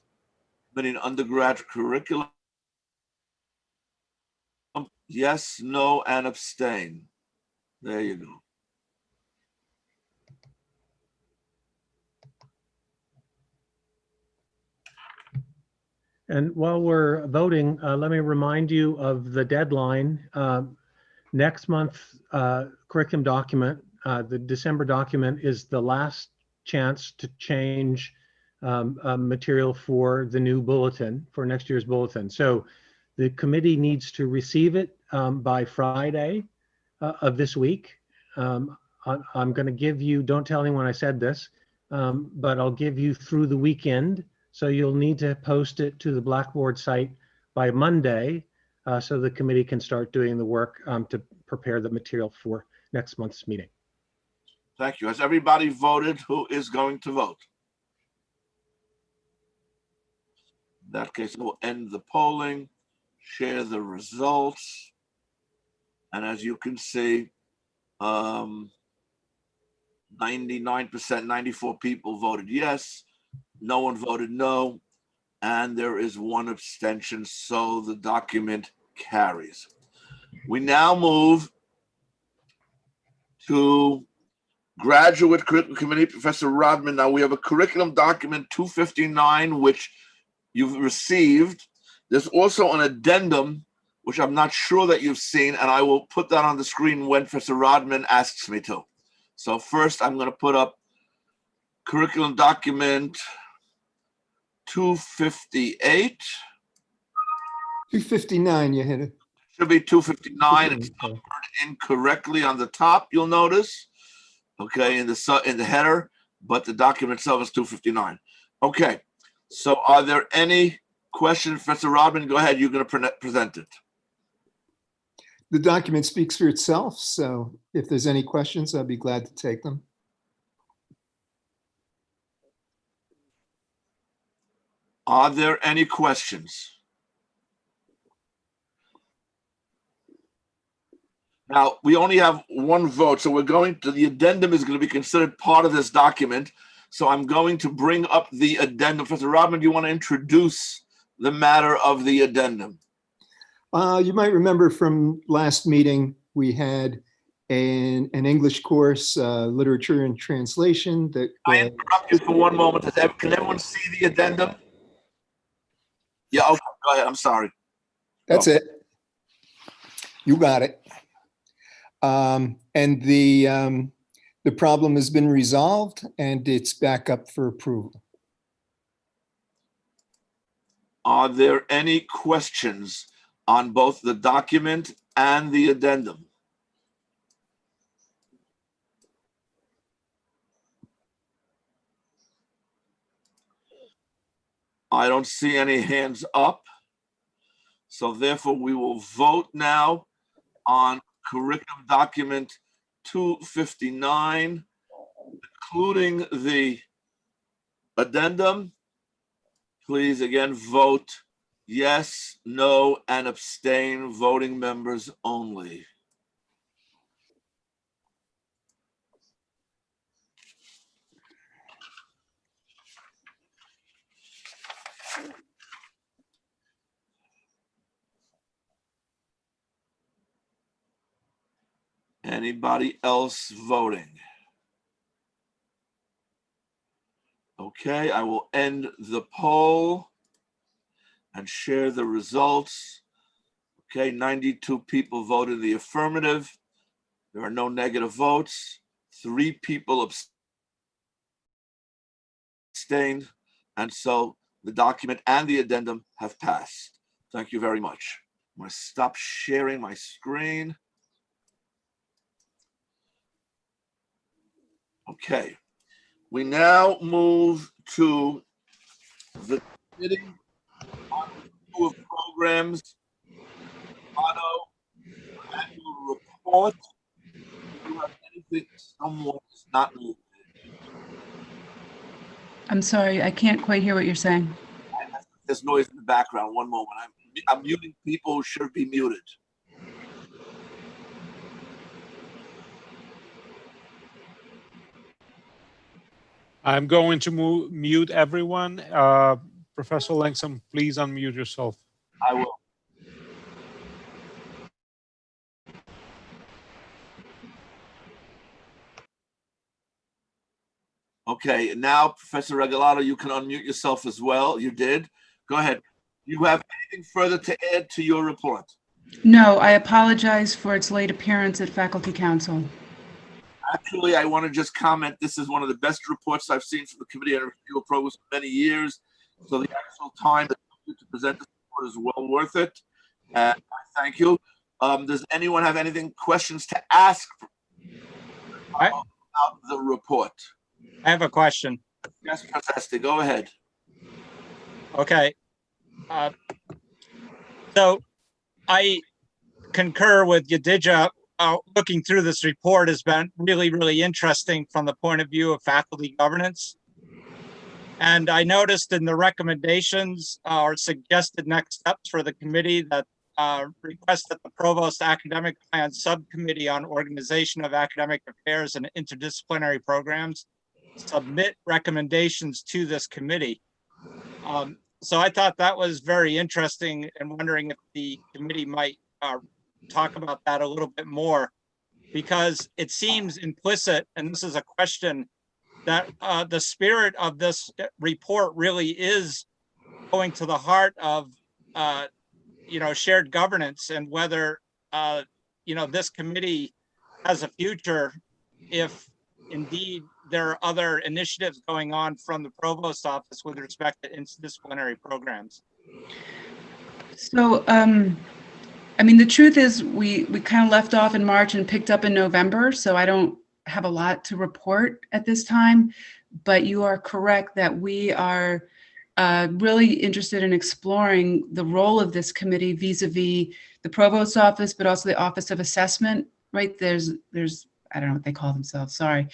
C: an undergraduate curriculum. Yes, no, and abstain. There you go.
L: And while we're voting, let me remind you of the deadline. Next month's curriculum document, the December document, is the last chance to change material for the new bulletin, for next year's bulletin. So the committee needs to receive it by Friday of this week. I'm going to give you, don't tell anyone I said this, but I'll give you through the weekend. So you'll need to post it to the Blackboard site by Monday. so the committee can start doing the work to prepare the material for next month's meeting.
C: Thank you. Has everybody voted who is going to vote? In that case, we'll end the polling, share the results. And as you can see, 99%, 94 people voted yes. No one voted no. And there is one abstention, so the document carries. We now move to Graduate Curriculum Committee, Professor Rodman. Now we have a curriculum document 259, which you've received. There's also an addendum, which I'm not sure that you've seen, and I will put that on the screen when Professor Rodman asks me to. So first, I'm going to put up curriculum document 258.
P: 259, you hit it.
C: Should be 259. It's numbered incorrectly on the top, you'll notice. Okay, in the header, but the document itself is 259. Okay, so are there any questions? Professor Rodman, go ahead. You're going to present it.
P: The document speaks for itself, so if there's any questions, I'd be glad to take them.
C: Are there any questions? Now, we only have one vote, so the addendum is going to be considered part of this document. So I'm going to bring up the addendum. Professor Rodman, do you want to introduce the matter of the addendum?
P: You might remember from last meeting, we had an English course, literature and translation. That
C: I interrupt you for one moment. Can everyone see the addendum? Yeah, okay, go ahead. I'm sorry.
P: That's it. You got it. And the problem has been resolved and it's back up for approval.
C: Are there any questions on both the document and the addendum? I don't see any hands up. So therefore, we will vote now on curriculum document 259, including the addendum. Please again vote yes, no, and abstain, voting members only. Anybody else voting? Okay, I will end the poll and share the results. Okay, 92 people voted the affirmative. There are no negative votes. 3 people abstained. And so the document and the addendum have passed. Thank you very much. I'm going to stop sharing my screen. Okay, we now move to the committee on review of programs, motto, annual report. Do you have anything? Someone is not moving.
I: I'm sorry, I can't quite hear what you're saying.
C: There's noise in the background. One moment. I'm muting people who should be muted.
G: I'm going to mute everyone. Professor Langsam, please unmute yourself.
C: I will. Okay, now, Professor Regalado, you can unmute yourself as well. You did. Go ahead. You have anything further to add to your report?
I: No, I apologize for its late appearance at Faculty Council.
C: Actually, I want to just comment, this is one of the best reports I've seen from the Committee on Review of Programs for many years. So the actual time that you to present this report is well worth it. And I thank you. Does anyone have anything, questions to ask about the report?
Q: I have a question.
C: Yes, Professor, go ahead.
Q: Okay. So I concur with Yadidja. Looking through this report has been really, really interesting from the point of view of faculty governance. And I noticed in the recommendations or suggested next steps for the committee that request that the Provost Academic Plan Subcommittee on Organization of Academic Affairs and Interdisciplinary Programs submit recommendations to this committee. So I thought that was very interesting and wondering if the committee might talk about that a little bit more, because it seems implicit, and this is a question, that the spirit of this report really is going to the heart of shared governance, and whether this committee has a future if indeed there are other initiatives going on from the provost office with respect to interdisciplinary programs.
I: So, I mean, the truth is we kind of left off in March and picked up in November, so I don't have a lot to report at this time, but you are correct that we are really interested in exploring the role of this committee vis-a-vis the Provost's office, but also the Office of Assessment, right? There's I don't know what they call themselves, sorry.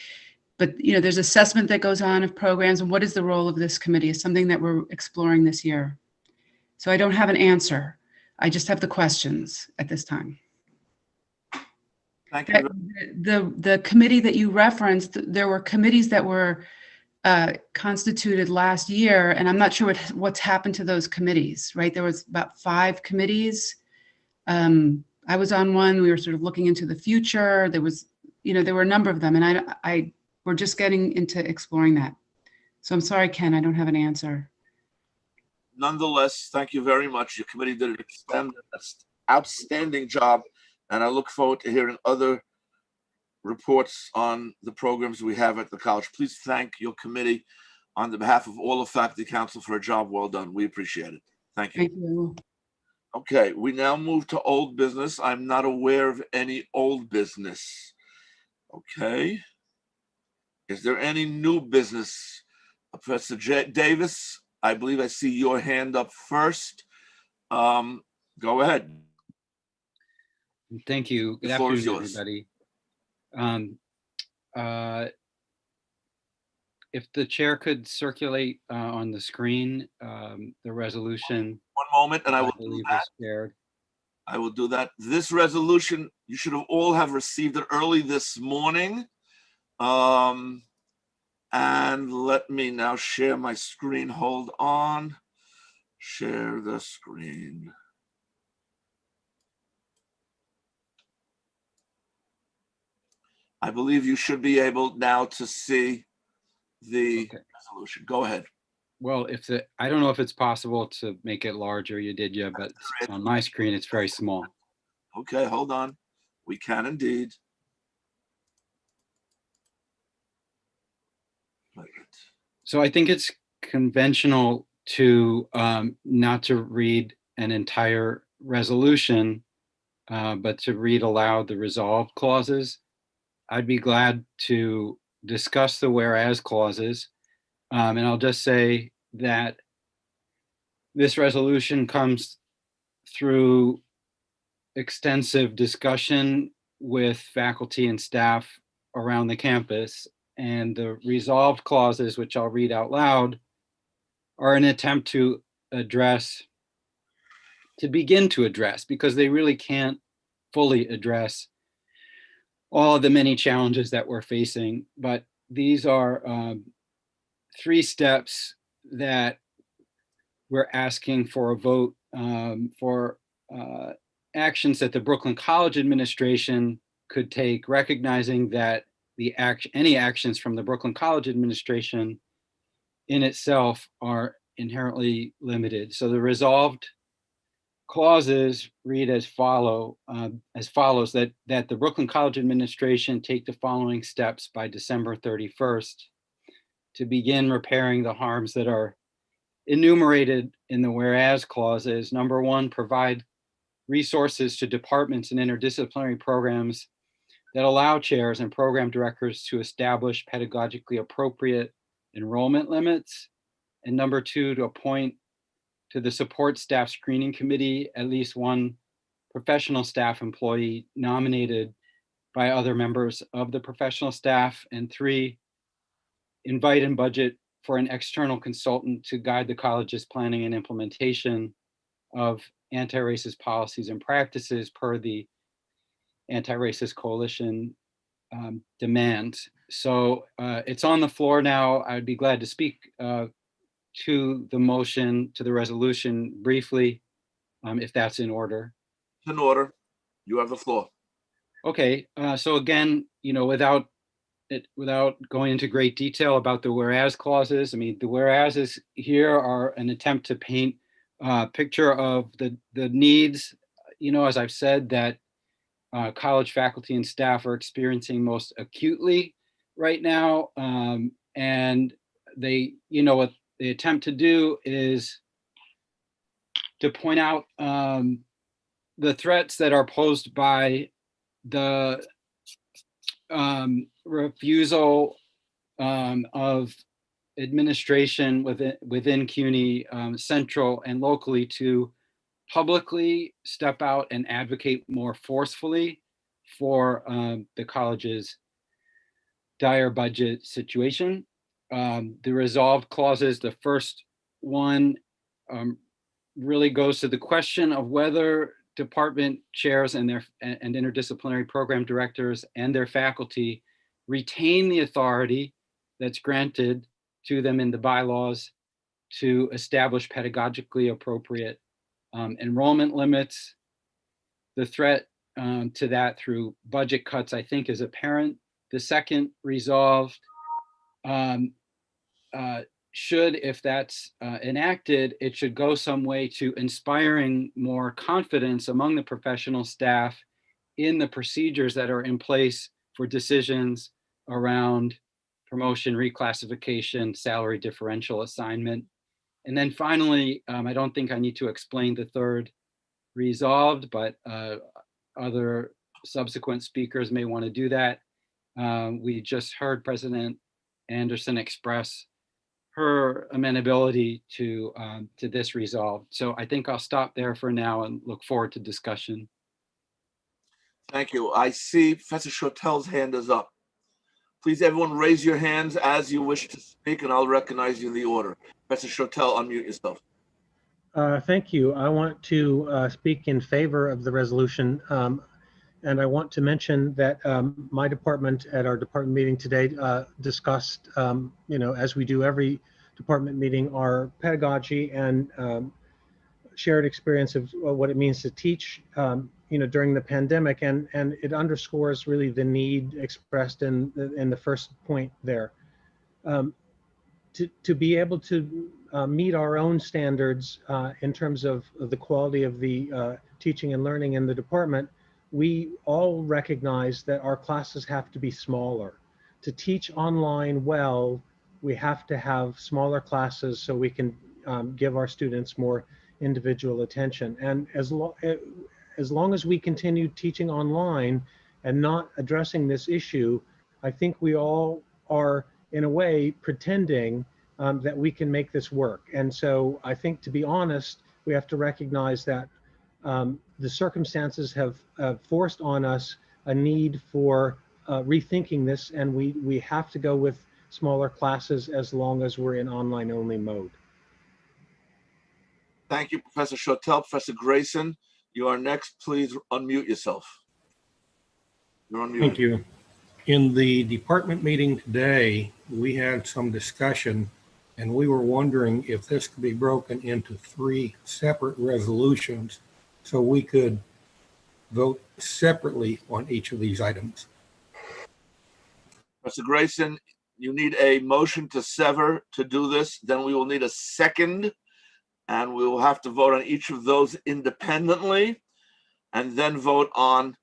I: But there's assessment that goes on of programs, and what is the role of this committee is something that we're exploring this year. So I don't have an answer. I just have the questions at this time.
C: Thank you.
I: The committee that you referenced, there were committees that were constituted last year, and I'm not sure what's happened to those committees, right? There was about 5 committees. I was on one. We were sort of looking into the future. There was, there were a number of them, and we're just getting into exploring that. So I'm sorry, Ken, I don't have an answer.
C: Nonetheless, thank you very much. Your committee did an outstanding job, and I look forward to hearing other reports on the programs we have at the college. Please thank your committee on the behalf of all of Faculty Council for a job well done. We appreciate it. Thank you.
I: Thank you.
C: Okay, we now move to old business. I'm not aware of any old business. Okay. Is there any new business? Professor Davis, I believe I see your hand up first. Go ahead.
R: Thank you. Good afternoon, everybody. If the chair could circulate on the screen the resolution.
C: One moment, and I will
R: believe
C: do that.
R: is shared.
C: I will do that. This resolution, you should have all have received it early this morning. And let me now share my screen. Hold on. Share the screen. I believe you should be able now to see the resolution. Go ahead.
R: Well, I don't know if it's possible to make it larger, but on my screen, it's very small.
C: Okay, hold on. We can indeed.
R: So I think it's conventional to not to read an entire resolution, but to read aloud the resolved clauses. I'd be glad to discuss the whereas clauses. And I'll just say that this resolution comes through extensive discussion with faculty and staff around the campus. And the resolved clauses, which I'll read out loud, are an attempt to begin to address, because they really can't fully address all of the many challenges that we're facing. But these are 3 steps that we're asking for a vote for actions that the Brooklyn College administration could take, recognizing that any actions from the Brooklyn College administration in itself are inherently limited. So the resolved clauses read as follows: that the Brooklyn College administration take the following steps by December 31st to begin repairing the harms that are enumerated in the whereas clauses. Number 1, provide resources to departments and interdisciplinary programs that allow chairs and program directors to establish pedagogically appropriate enrollment limits. And number 2, to appoint to the support staff screening committee at least one professional staff employee nominated by other members of the professional staff. And 3, invite and budget for an external consultant to guide the college's planning and implementation of anti-racist policies and practices per the Anti-Racist Coalition demands. So it's on the floor now. I'd be glad to speak to the motion, to the resolution briefly, if that's in order.
C: In order. You have the floor.
R: Okay, so again, without going into great detail about the whereas clauses, I mean, the whereases here are an attempt to paint a picture of the needs, as I've said, that college faculty and staff are experiencing most acutely right now. And they, what they attempt to do is to point out the threats that are posed by the refusal of administration within CUNY central and locally to publicly step out and advocate more forcefully for the college's dire budget situation. The resolve clauses, the first one really goes to the question of whether department chairs and interdisciplinary program directors and their faculty retain the authority that's granted to them in the bylaws to establish pedagogically appropriate enrollment limits. The threat to that through budget cuts, I think, is apparent. The second resolve should, if that's enacted, it should go some way to inspiring more confidence among the professional staff in the procedures that are in place for decisions around promotion, reclassification, salary differential assignment. And then finally, I don't think I need to explain the third resolved, but other subsequent speakers may want to do that. We just heard President Anderson express her amenability to this resolve. So I think I'll stop there for now and look forward to discussion.
C: Thank you. I see Professor Shortell's hand is up. Please, everyone, raise your hands as you wish to speak, and I'll recognize you in the order. Professor Shortell, unmute yourself.
L: Thank you. I want to speak in favor of the resolution. And I want to mention that my department at our department meeting today discussed, as we do every department meeting, our pedagogy and shared experience of what it means to teach, during the pandemic. And it underscores really the need expressed in the first point there. To be able to meet our own standards in terms of the quality of the teaching and learning in the department, we all recognize that our classes have to be smaller. To teach online well, we have to have smaller classes so we can give our students more individual attention. And as long as we continue teaching online and not addressing this issue, I think we all are, in a way, pretending that we can make this work. And so I think, to be honest, we have to recognize that the circumstances have forced on us a need for rethinking this, and we have to go with smaller classes as long as we're in online only mode.
C: Thank you, Professor Shortell. Professor Grayson, you are next. Please unmute yourself. You're unmuted.
F: Thank you. In the department meeting today, we had some discussion, and we were wondering if this could be broken into 3 separate resolutions so we could vote separately on each of these items.
C: Professor Grayson, you need a motion to sever to do this. Then we will need a second, and we will have to vote on each of those independently, and then vote on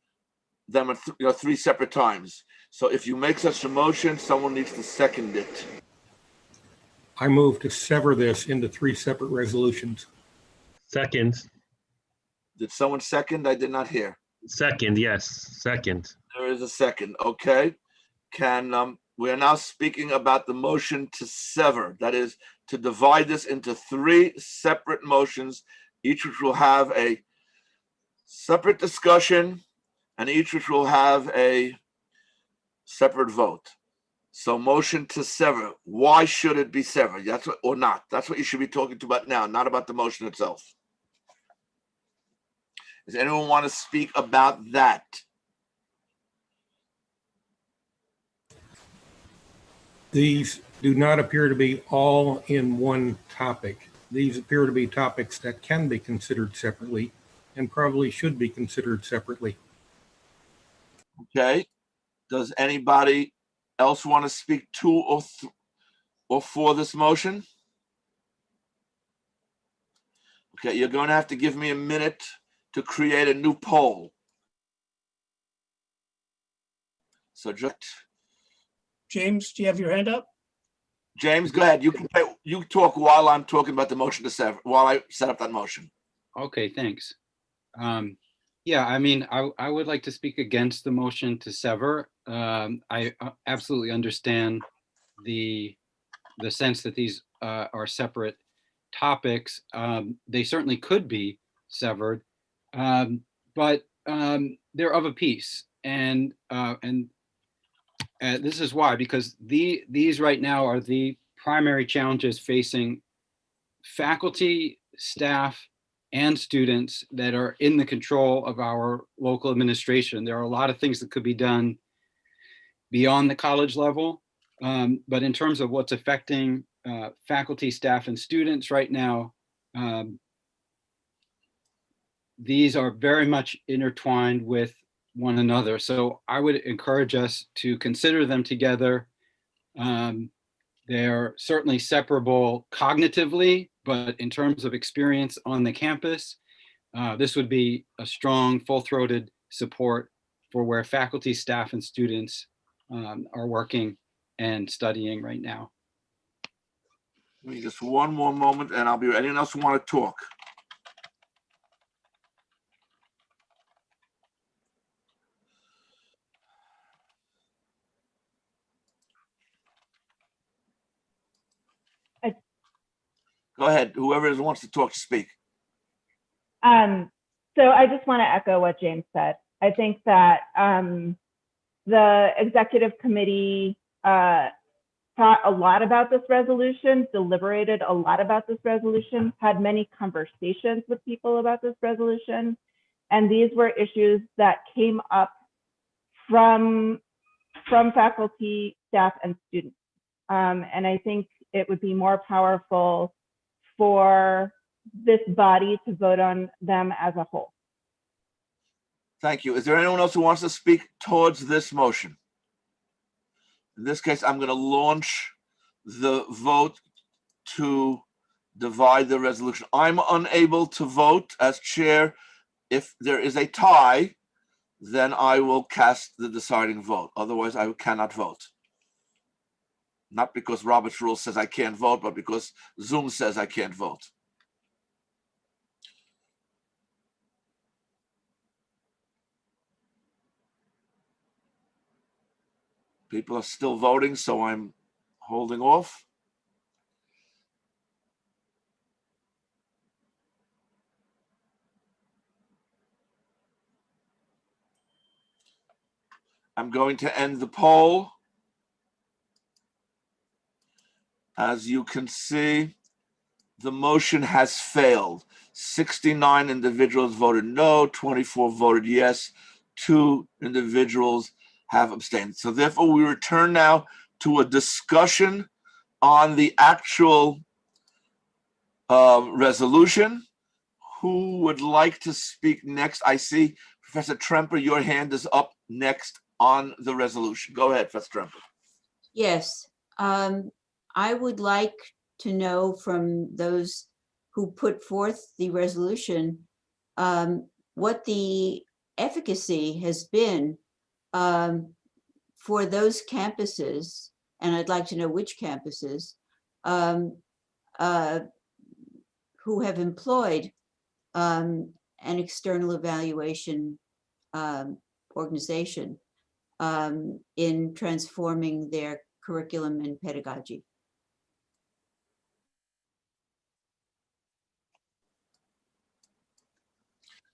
C: them at 3 separate times. So if you make such a motion, someone needs to second it.
F: I move to sever this into 3 separate resolutions.
S: Second.
C: Did someone second? I did not hear.
S: Second, yes, second.
C: There is a second. Okay. We are now speaking about the motion to sever. That is to divide this into 3 separate motions, each which will have a Separate discussion, and each which will have a separate vote. So motion to sever. Why should it be severed? That's what, or not. That's what you should be talking about now, not about the motion itself. Does anyone want to speak about that?
F: These do not appear to be all in one topic. These appear to be topics that can be considered separately and probably should be considered separately.
C: Okay. Does anybody else want to speak to or for this motion? Okay, you're going to have to give me a minute to create a new poll. So just
M: James, do you have your hand up?
C: James, go ahead. You talk while I'm talking about the motion to sever, while I set up that motion.
R: Okay, thanks. Yeah, I mean, I would like to speak against the motion to sever. I absolutely understand the sense that these are separate topics. They certainly could be severed, but they're of a piece, and this is why, because these right now are the primary challenges facing faculty, staff, and students that are in the control of our local administration. There are a lot of things that could be done beyond the college level, but in terms of what's affecting faculty, staff, and students right now, these are very much intertwined with one another. So I would encourage us to consider them together. They're certainly separable cognitively, but in terms of experience on the campus, this would be a strong, full-throated support for where faculty, staff, and students are working and studying right now.
C: Give me just one more moment and I'll be ready. Anyone else want to talk? Go ahead. Whoever wants to talk, speak.
D: So I just want to echo what James said. I think that the executive committee thought a lot about this resolution, deliberated a lot about this resolution, had many conversations with people about this resolution. And these were issues that came up from faculty, staff, and students. And I think it would be more powerful for this body to vote on them as a whole.
C: Thank you. Is there anyone else who wants to speak towards this motion? In this case, I'm going to launch the vote to divide the resolution. I'm unable to vote as chair. If there is a tie, then I will cast the deciding vote. Otherwise, I cannot vote. Not because Robert's rule says I can't vote, but because Zoom says I can't vote. People are still voting, so I'm holding off. I'm going to end the poll. As you can see, the motion has failed. 69 individuals voted no, 24 voted yes, 2 individuals have abstained. So therefore, we return now to a discussion on the actual resolution. Who would like to speak next? I see Professor Tremper, your hand is up next on the resolution. Go ahead, Professor Tremper.
T: Yes, I would like to know from those who put forth the resolution what the efficacy has been for those campuses, and I'd like to know which campuses who have employed an external evaluation organization in transforming their curriculum and pedagogy.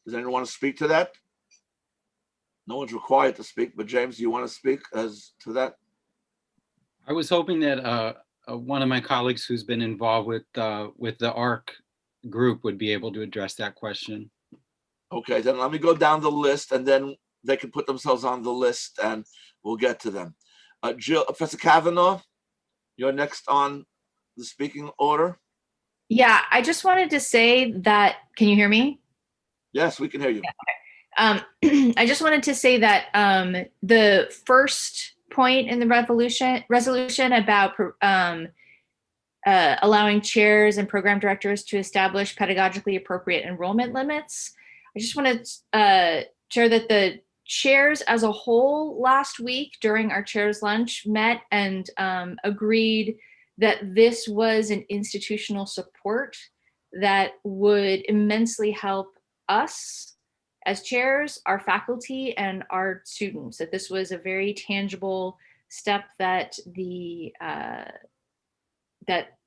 C: Does anyone want to speak to that? No one's required to speak, but James, do you want to speak as to that?
R: I was hoping that one of my colleagues who's been involved with the ARC group would be able to address that question.
C: Okay, then let me go down the list, and then they can put themselves on the list, and we'll get to them. Jill, Professor Kavanaugh, you're next on the speaking order.
U: Yeah, I just wanted to say that, can you hear me?
C: Yes, we can hear you.
U: I just wanted to say that the first point in the resolution about allowing chairs and program directors to establish pedagogically appropriate enrollment limits, I just want to share that the chairs as a whole last week during our chairs lunch met and agreed that this was an institutional support that would immensely help us as chairs, our faculty, and our students, that this was a very tangible step that the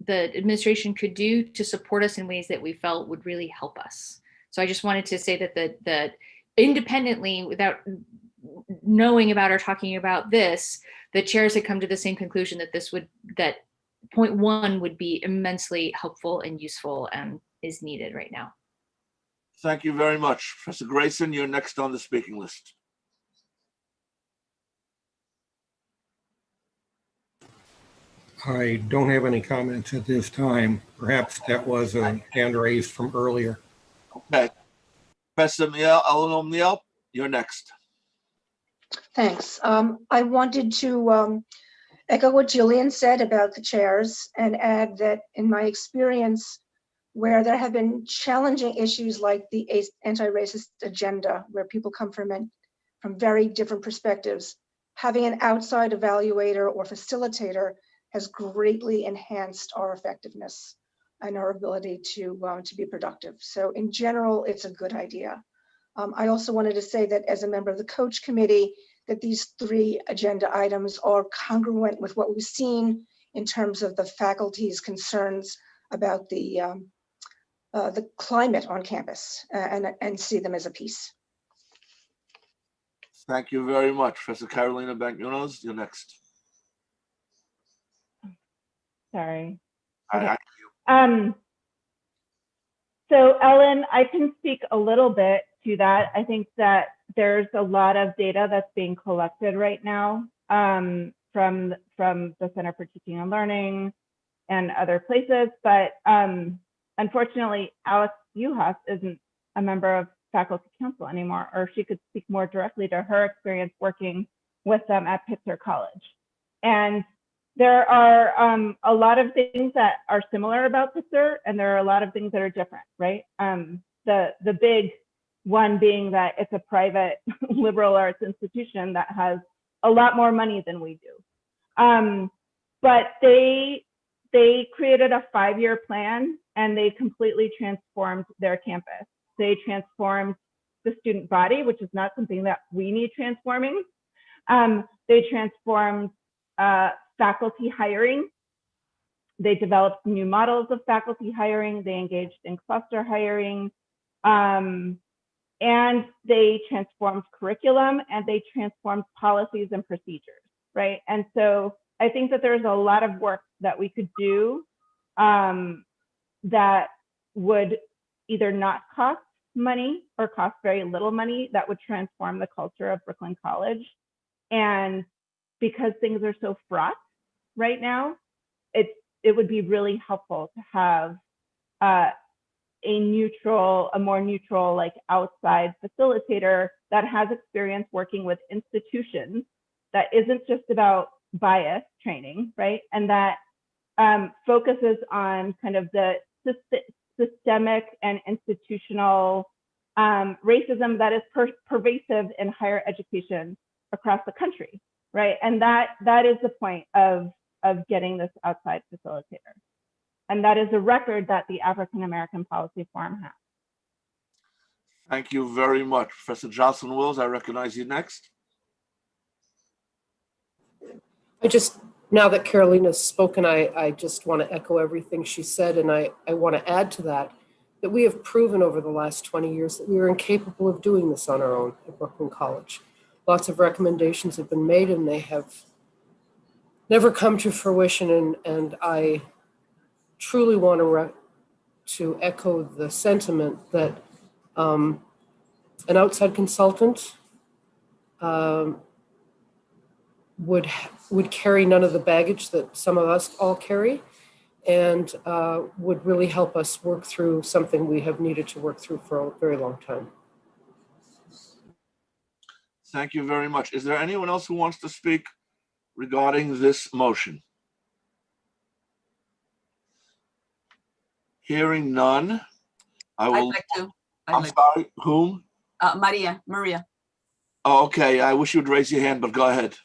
U: administration could do to support us in ways that we felt would really help us. So I just wanted to say that independently, without knowing about or talking about this, the chairs had come to the same conclusion that that point one would be immensely helpful and useful and is needed right now.
C: Thank you very much. Professor Grayson, you're next on the speaking list.
F: I don't have any comments at this time. Perhaps that was a hand raised from earlier.
C: Okay. Professor Miel, you're next.
V: Thanks. I wanted to echo what Jillian said about the chairs and add that in my experience, where there have been challenging issues like the anti-racist agenda, where people come from very different perspectives, having an outside evaluator or facilitator has greatly enhanced our effectiveness and our ability to be productive. So in general, it's a good idea. I also wanted to say that as a member of the coach committee, that these 3 agenda items are congruent with what we've seen in terms of the faculty's concerns about the climate on campus and see them as a piece.
C: Thank you very much. Professor Carolina Bank-Munoz, you're next.
D: Sorry.
C: Okay.
D: So Ellen, I can speak a little bit to that. I think that there's a lot of data that's being collected right now from the Center for Teaching and Learning and other places, but unfortunately, Alex Uhas isn't a member of faculty council anymore, or she could speak more directly to her experience working with them at Pitzer College. And there are a lot of things that are similar about Pitzer, and there are a lot of things that are different, right? The big one being that it's a private liberal arts institution that has a lot more money than we do. But they created a 5-year plan, and they completely transformed their campus. They transformed the student body, which is not something that we need transforming. They transformed faculty hiring. They developed new models of faculty hiring. They engaged in cluster hiring. And they transformed curriculum, and they transformed policies and procedures, right? And so I think that there's a lot of work that we could do that would either not cost money or cost very little money, that would transform the culture of Brooklyn College. And because things are so fraught right now, it would be really helpful to have a more neutral, like outside facilitator that has experience working with institutions, that isn't just about bias training, right? And that focuses on kind of the systemic and institutional racism that is pervasive in higher education across the country, right? And that is the point of getting this outside facilitator. And that is a record that the African American Policy Forum has.
C: Thank you very much. Professor Jocelyn Wills, I recognize you next.
W: Now that Carolina's spoken, I just want to echo everything she said, and I want to add to that. that we have proven over the last 20 years that we are incapable of doing this on our own at Brooklyn College. Lots of recommendations have been made and they have never come to fruition. And I truly want to echo the sentiment that an outside consultant would carry none of the baggage that some of us all carry, and would really help us work through something we have needed to work through for a very long time.
C: Thank you very much. Is there anyone else who wants to speak regarding this motion? Hearing none, I will.
A: I'd like to.
C: I'm sorry, whom?
A: Maria.
C: Oh, okay, I wish you would raise your hand, but go ahead.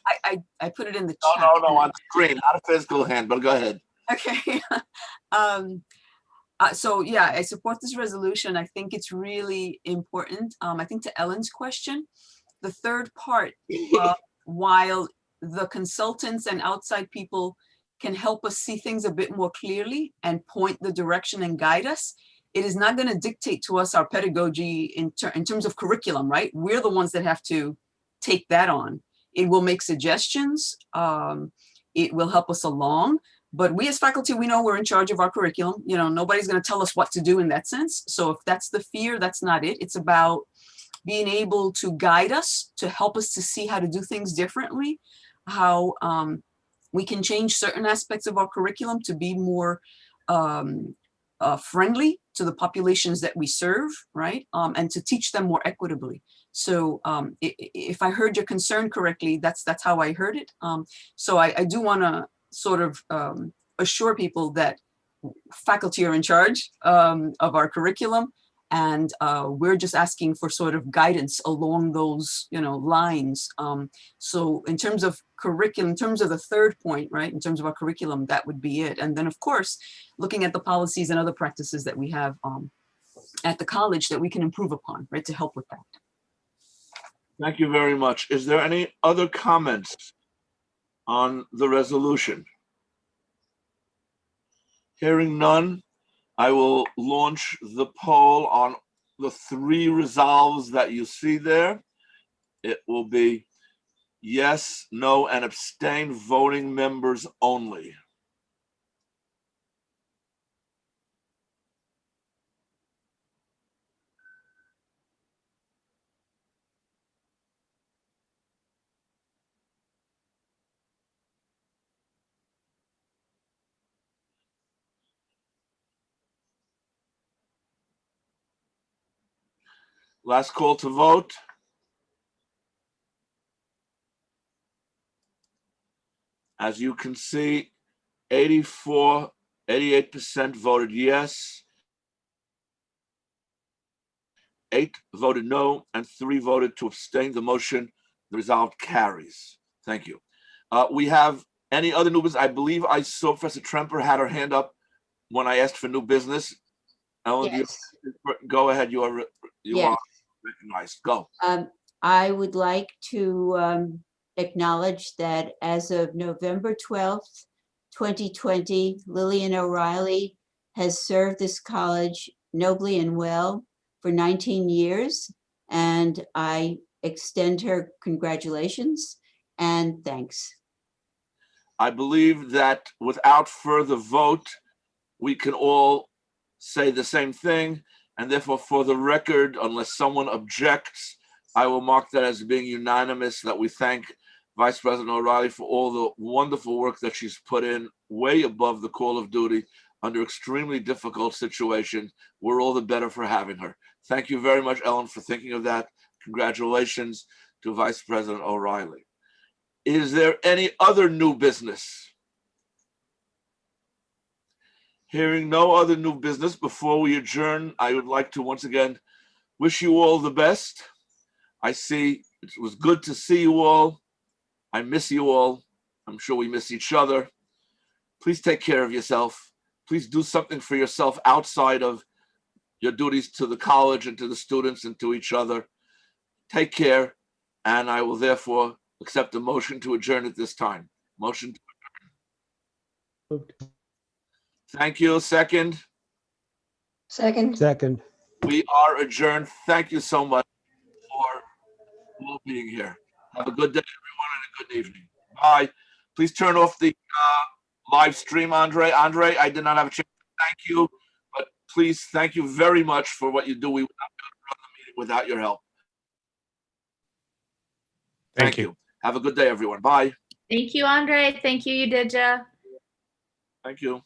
A: I put it in the
C: No,
A: chat.
C: no, on the screen, not a physical hand, but go ahead.
A: Okay. So yeah, I support this resolution. I think it's really important. I think to Ellen's question, the third part, while the consultants and outside people can help us see things a bit more clearly and point the direction and guide us, it is not going to dictate to us our pedagogy in terms of curriculum, right? We're the ones that have to take that on. It will make suggestions. It will help us along. But we as faculty, we know we're in charge of our curriculum. You know, nobody's going to tell us what to do in that sense. So if that's the fear, that's not it. It's about being able to guide us, to help us to see how to do things differently, how we can change certain aspects of our curriculum to be more friendly to the populations that we serve, right? And to teach them more equitably. So if I heard your concern correctly, that's how I heard it. So I do want to sort of assure people that faculty are in charge of our curriculum, and we're just asking for sort of guidance along those, lines. So in terms of curriculum, in terms of the third point, right, in terms of our curriculum, that would be it. And then of course, looking at the policies and other practices that we have at the college that we can improve upon, right, to help with that.
C: Thank you very much. Is there any other comments on the resolution? Hearing none, I will launch the poll on the three resolves that you see there. It will be yes, no, and abstain voting members only. Last call to vote. As you can see, 88% voted yes, 8 voted no, and 3 voted to abstain. The motion, the resolve carries. Thank you. We have any other new business? I believe I saw Professor Tremper had her hand up when I asked for new business. Ellen,
T: Yes.
C: Go ahead. You are recognized. Go.
T: I would like to acknowledge that as of November 12th, 2020, Lillian O'Reilly has served this college nobly and well for 19 years, and I extend her congratulations and thanks.
C: I believe that without further vote, we can all say the same thing, and therefore, for the record, unless someone objects, I will mark that as being unanimous, that we thank Vice President O'Reilly for all the wonderful work that she's put in, way above the call of duty, under extremely difficult situations. We're all the better for having her. Thank you very much, Ellen, for thinking of that. Congratulations to Vice President O'Reilly. Is there any other new business? Hearing no other new business, before we adjourn, I would like to once again wish you all the best. I see it was good to see you all. I miss you all. I'm sure we miss each other. Please take care of yourself. Please do something for yourself outside of your duties to the college and to the students and to each other. Take care, and I will therefore accept a motion to adjourn at this time. Motion to adjourn. Thank you. Second.
V: Second.
L: Second.
C: We are adjourned. Thank you so much for all being here. Have a good day, everyone, and a good evening. Bye. Please turn off the live stream, Andre. Andre, I did not have a chance to thank you, but please, thank you very much for what you do. We would not be able to run the meeting without your help. Thank you. Have a good day, everyone. Bye.
U: Thank you, Andre. Thank you, Udija.
C: Thank you.